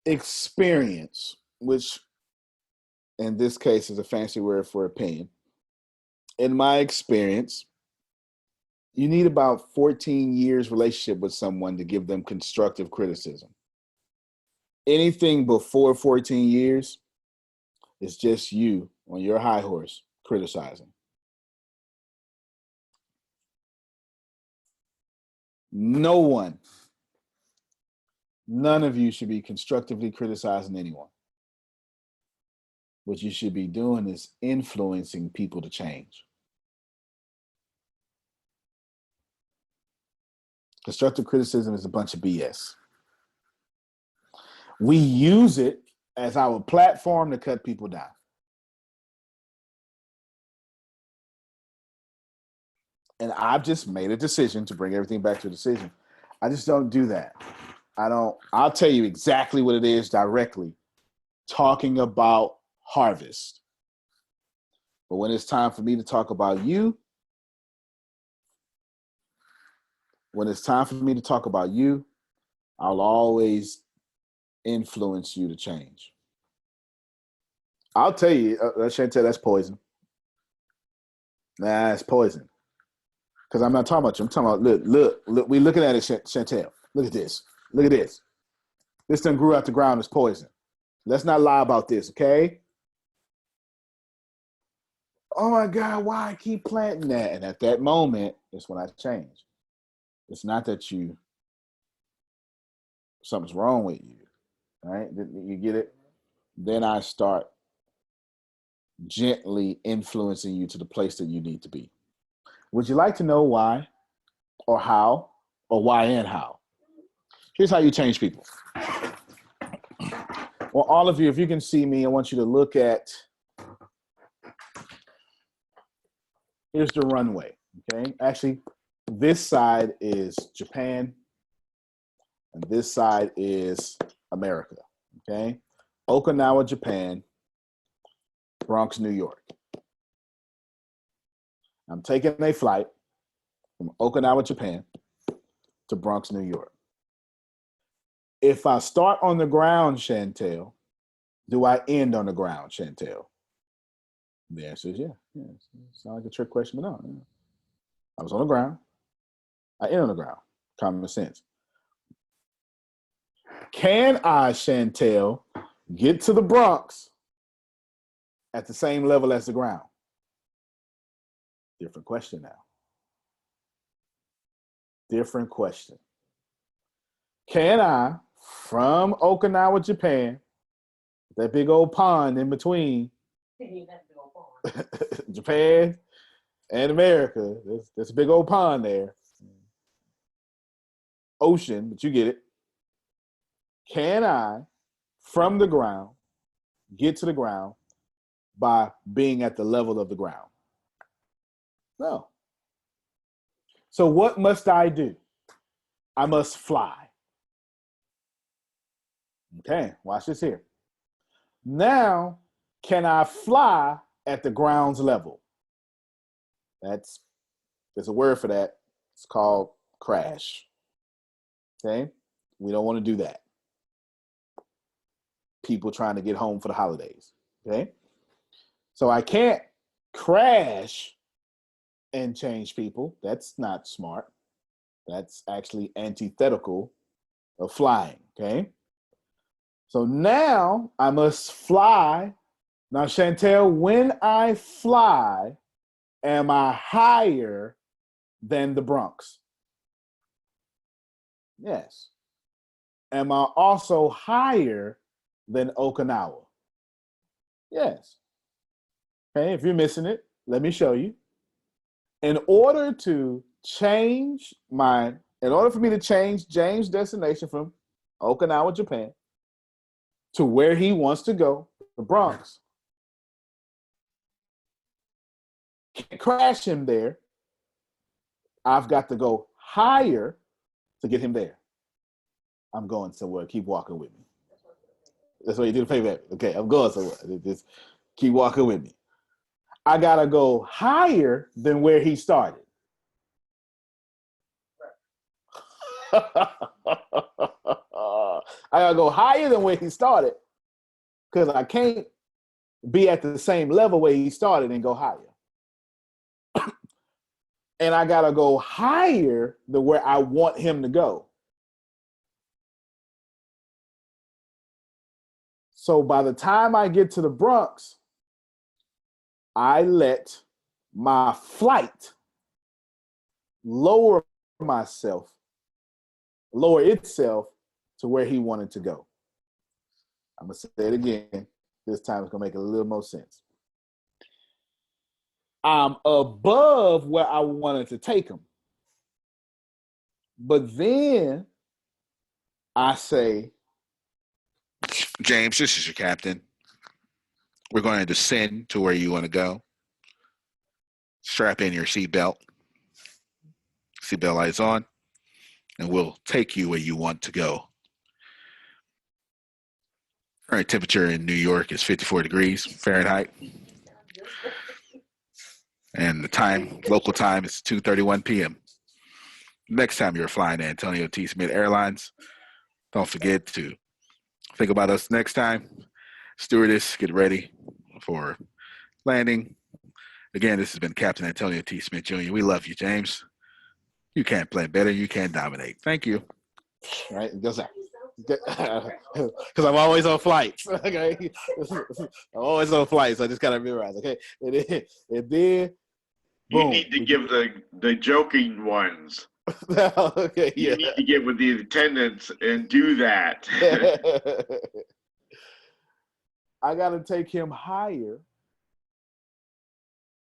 experience, which in this case is a fancy word for opinion, in my experience, you need about 14 years relationship with someone to give them constructive criticism. Anything before 14 years is just you on your high horse criticizing. No one, none of you should be constructively criticizing anyone. What you should be doing is influencing people to change. Constructive criticism is a bunch of BS. We use it as our platform to cut people down. And I've just made a decision to bring everything back to a decision. I just don't do that. I'll tell you exactly what it is directly, talking about harvest. But when it's time for me to talk about you, I'll always influence you to change. I'll tell you, Chantel, that's poison. Nah, it's poison. Because I'm not talking about you. I'm talking about, look, we looking at it, Chantel. Look at this. Look at this. This thing grew out the ground as poison. Let's not lie about this, okay? Oh my God, why I keep planting that? And at that moment, it's when I change. It's not that something's wrong with you, right? You get it? Then I start gently influencing you to the place that you need to be. Would you like to know why or how or why and how? Here's how you change people. Well, all of you, if you can see me, I want you to look at, here's the runway, okay? Actually, this side is Japan, and this side is America, okay? Okinawa, Japan, Bronx, New York. I'm taking a flight from Okinawa, Japan to Bronx, New York. If I start on the ground, Chantel, do I end on the ground, Chantel? The answer is yeah. Sounds like a trick question, but no. Yeah. I was on the ground. I end on the ground. Common sense. Can I, Chantel, get to the Bronx at the same level as the ground? Different question now. Different question. Can I, from Okinawa, Japan, that big old pond in between Japan and America, there's a big old pond there. Ocean, but you get it. Can I, from the ground, get to the ground by being at the level of the ground? No. So what must I do? I must fly. Okay, watch this here. Now, can I fly at the ground's level? There's a word for that. It's called crash. Okay, we don't want to do that. People trying to get home for the holidays. Okay, so I can't crash and change people. That's not smart. That's actually antithetical of flying. Okay, so now I must fly. Now, Chantel, when I fly, am I higher than the Bronx? Yes. Am I also higher than Okinawa? Yes. Okay, if you're missing it, let me show you. In order for me to change James' destination from Okinawa, Japan, to where he wants to go, the Bronx, can't crash him there. I've got to go higher to get him there. I'm going somewhere. Keep walking with me. That's what you do to pay back. Okay, I'm going somewhere. Just keep walking with me. I gotta go higher than where he started. I gotta go higher than where he started because I can't be at the same level where he started and go higher. And I gotta go higher than where I want him to go. So by the time I get to the Bronx, I let my flight lower itself to where he wanted to go. I'm gonna say it again. This time it's gonna make a little more sense. I'm above where I wanted to take him. But then I say, James, this is your captain. We're going to descend to where you want to go. Strap in your seatbelt. Seatbelt lights on. And we'll take you where you want to go. Current temperature in New York is 54 degrees Fahrenheit. And the local time is 2:31 p.m. Next time you're flying Antonio T. Smith Airlines, don't forget to think about us next time. Stewardess, get ready for landing. Again, this has been Captain Antonio T. Smith Jr. We love you, James. You can't play better. You can't dominate. Thank you. All right, it goes out. Because I'm always on flights. Okay, I'm always on flights. So I just gotta memorize. Okay, and then you need to give the joking ones. Okay, you need to get with the attendants and do that. I gotta take him higher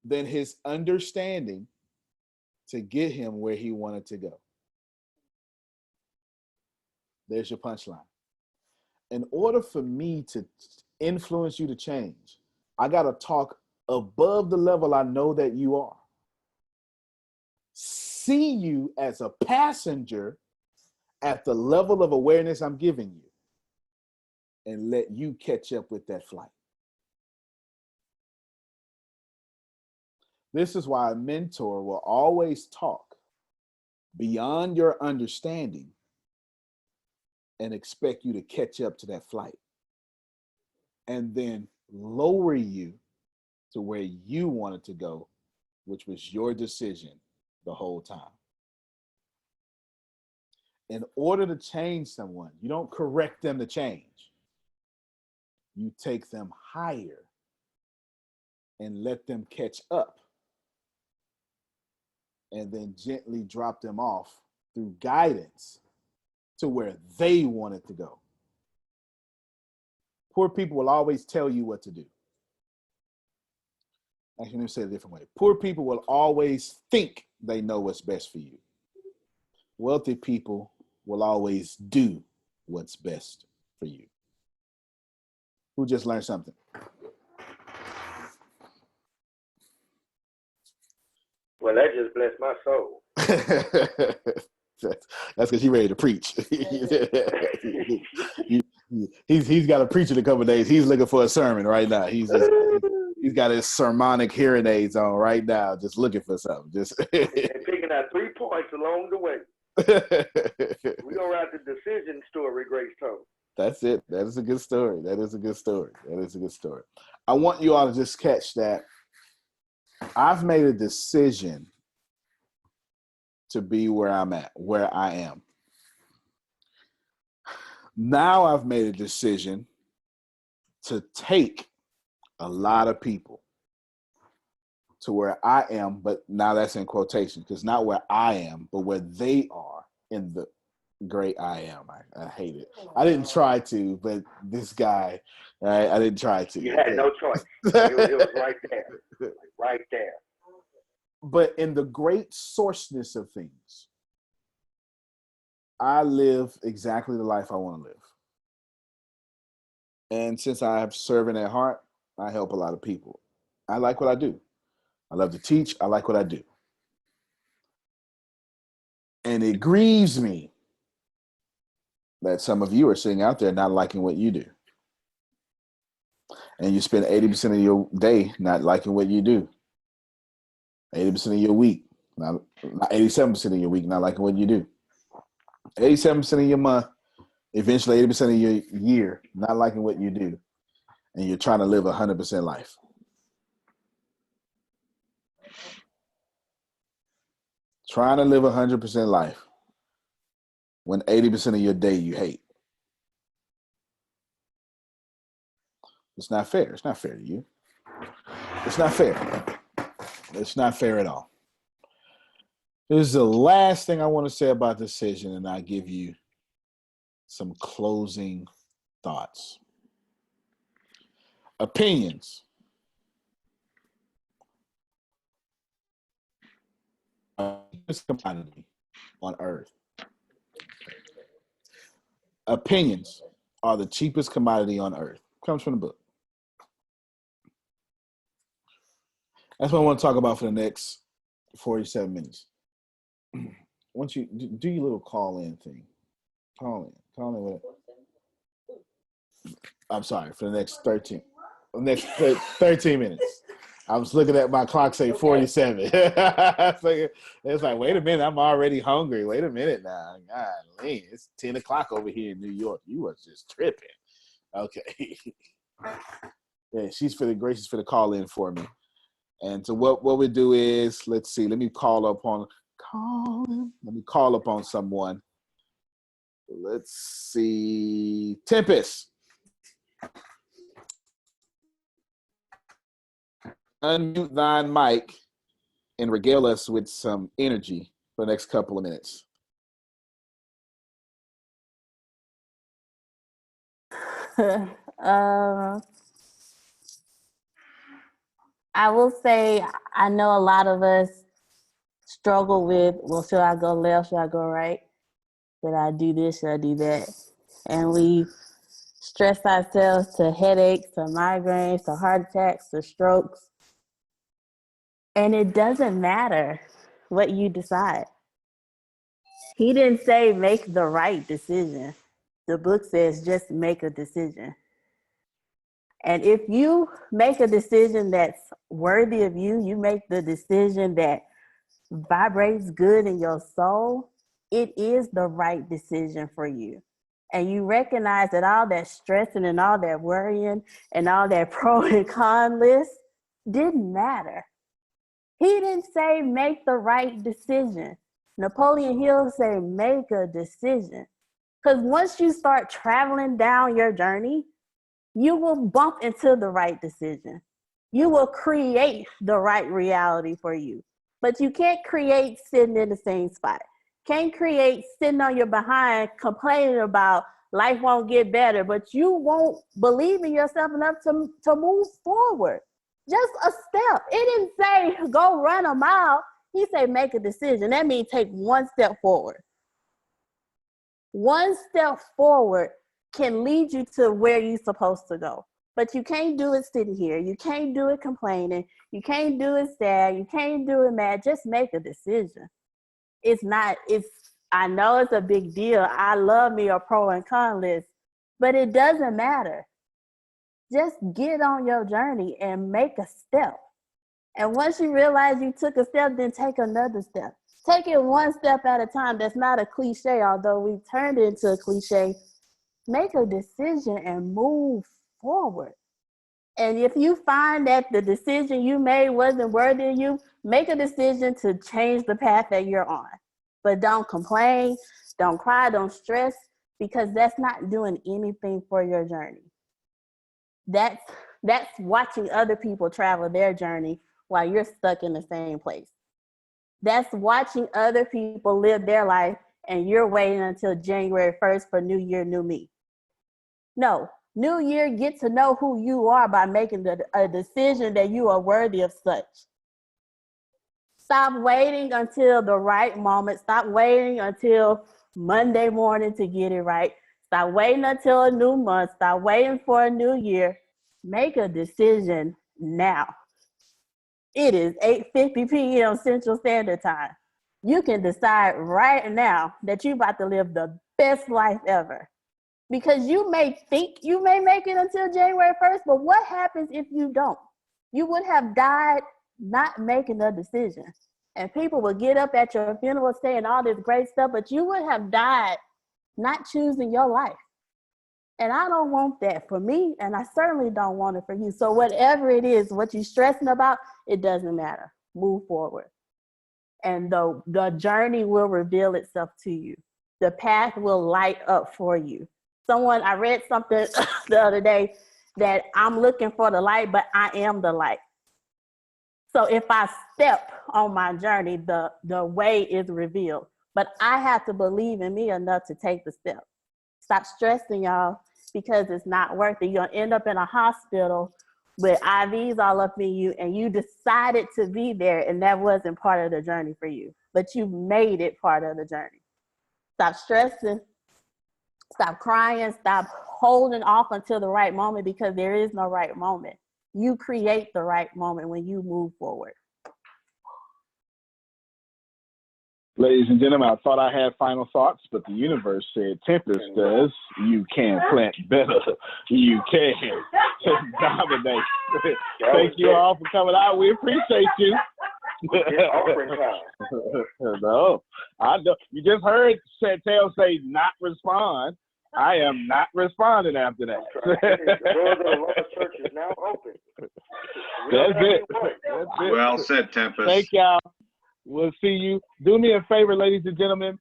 than his understanding to get him where he wanted to go. There's your punchline. In order for me to influence you to change, I got to talk above the level I know that you are. See you as a passenger at the level of awareness I'm giving you and let you catch up with that flight. This is why a mentor will always talk beyond your understanding and expect you to catch up to that flight and then lower you to where you wanted to go, which was your decision the whole time. In order to change someone, you don't correct them to change. You take them higher and let them catch up and then gently drop them off through guidance to where they wanted to go. Poor people will always tell you what to do. Actually, let me say it a different way. Poor people will always think they know what's best for you. Wealthy people will always do what's best for you. Who just learned something? Well, that just blessed my soul. That's because you're ready to preach. He's got a preach in a couple of days. He's looking for a sermon right now. He's got his sermonic hearing aids on right now, just looking for something. Just and picking out 3 points along the way. We're gonna write the decision story, Grace told. That's it. That is a good story. That is a good story. I want you all to just catch that. I've made a decision to be where I'm at, where I am. Now I've made a decision to take a lot of people to where I am, but now that's in quotation, because not where I am, but where they are in the great I am. I hate it. I didn't try to, but this guy, I didn't try to. You had no choice. It was right there. Right there. But in the great sourceness of things, I live exactly the life I want to live. And since I have serving at heart, I help a lot of people. I like what I do. I love to teach. I like what I do. And it grieves me that some of you are sitting out there not liking what you do. And you spend 80% of your day not liking what you do. 80% of your week, not 87% of your week not liking what you do. 87% of your month, eventually 80% of your year not liking what you do. And you're trying to live 100% life. Trying to live 100% life when 80% of your day you hate. It's not fair. It's not fair to you. It's not fair. It's not fair at all. This is the last thing I want to say about decision, and I'll give you some closing thoughts. Opinions are the cheapest commodity on earth. Opinions are the cheapest commodity on earth. Comes from the book. That's what I want to talk about for the next 47 minutes. Once you do your little call-in thing. Call in with it. I'm sorry, for the next 13 minutes. I was looking at my clock, say 47. It's like, wait a minute, I'm already hungry. Wait a minute now. Golly, it's 10 o'clock over here in New York. You was just tripping. Okay. Yeah, she's feeling gracious for the call in for me. And so what we do is, let's see, let me call upon someone. Let's see, Tempest. Unmute thine mic and regale us with some energy for the next couple of minutes. I will say I know a lot of us struggle with, well, should I go left? Should I go right? Should I do this? Should I do that? And we stress ourselves to headaches, to migraines, to heart attacks, to strokes. And it doesn't matter what you decide. He didn't say make the right decision. The book says just make a decision. And if you make a decision that's worthy of you, you make the decision that vibrates good in your soul, it is the right decision for you. And you recognize that all that stressing and all that worrying and all that pro and con list didn't matter. He didn't say make the right decision. Napoleon Hill said make a decision. Because once you start traveling down your journey, you will bump into the right decision. You will create the right reality for you. But you can't create sitting in the same spot. Can't create sitting on your behind complaining about life won't get better, but you won't believe in yourself enough to move forward. Just a step. It didn't say go run a mile. He said make a decision. That means take one step forward. One step forward can lead you to where you're supposed to go. But you can't do it sitting here. You can't do it complaining. You can't do it sad. You can't do it mad. Just make a decision. I know it's a big deal. I love me a pro and con list, but it doesn't matter. Just get on your journey and make a step. And once you realize you took a step, then take another step. Take it one step at a time. That's not a cliche, although we turned it into a cliche. Make a decision and move forward. And if you find that the decision you made wasn't worthy of you, make a decision to change the path that you're on. But don't complain, don't cry, don't stress, because that's not doing anything for your journey. That's watching other people travel their journey while you're stuck in the same place. That's watching other people live their life and you're waiting until January 1st for New Year, New Me. No, New Year, get to know who you are by making a decision that you are worthy of such. Stop waiting until the right moment. Stop waiting until Monday morning to get it right. Stop waiting until a new month. Stop waiting for a new year. Make a decision now. It is 8:50 p.m. Central Standard Time. You can decide right now that you're about to live the best life ever. Because you may think you may make it until January 1st, but what happens if you don't? You would have died not making a decision. And people will get up at your funeral saying all this great stuff, but you would have died not choosing your life. And I don't want that for me, and I certainly don't want it for you. So whatever it is, what you're stressing about, it doesn't matter. Move forward. And the journey will reveal itself to you. The path will light up for you. I read something the other day that I'm looking for the light, but I am the light. So if I step on my journey, the way is revealed. But I have to believe in me enough to take the step. Stop stressing, y'all, because it's not worth it. You're gonna end up in a hospital with IVs all up in you, and you decided to be there, and that wasn't part of the journey for you. But you made it part of the journey. Stop stressing. Stop crying. Stop holding off until the right moment, because there is no right moment. You create the right moment when you move forward. Ladies and gentlemen, I thought I had final thoughts, but the universe said Tempest does. You can plant better. You can dominate. Thank you all for coming out. We appreciate you. No, I know. You just heard Chantel say not respond. I am not responding after that. The doors of the Lord's church is now open. That's it. That's it. Well said, Tempest. Thank y'all. We'll see you. Do me a favor, ladies and gentlemen.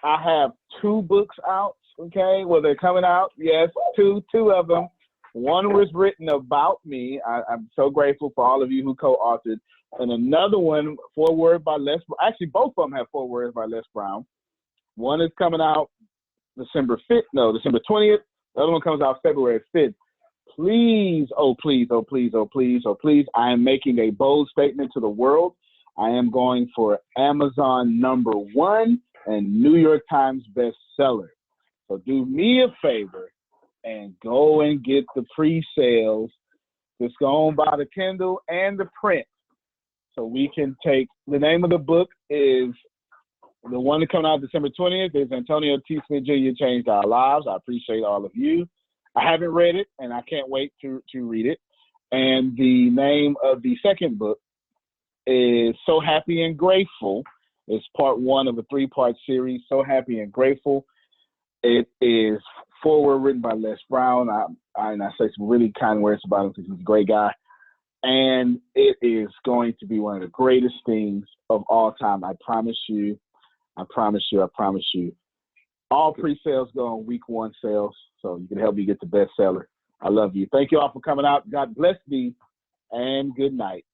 I have 2 books out, okay? Well, they're coming out. Yes, two of them. One was written about me. I'm so grateful for all of you who co-authored. And another one, foreword by Les. Actually, both of them have forewords by Les Brown. One is coming out December 20th. The other one comes out February 5th. Please, oh, please, oh, please, oh, please, oh, please. I am making a bold statement to the world. I am going for Amazon #1 and New York Times bestseller. So do me a favor and go and get the pre-sales. Just go on by the Kindle and the print. So we can take, the name of the book is, the one that comes out December 20th is Antonio T. Smith Jr. Changed Our Lives. I appreciate all of you. I haven't read it, and I can't wait to read it. And the name of the second book is So Happy and Grateful. It's part 1 of a 3-part series, So Happy and Grateful. It is foreword written by Les Brown. I say some really kind words about him because he's a great guy. And it is going to be one of the greatest things of all time. I promise you. I promise you. I promise you. All pre-sales go on week 1 sales, so you can help me get the bestseller. I love you. Thank you all for coming out. God bless thee, and good night.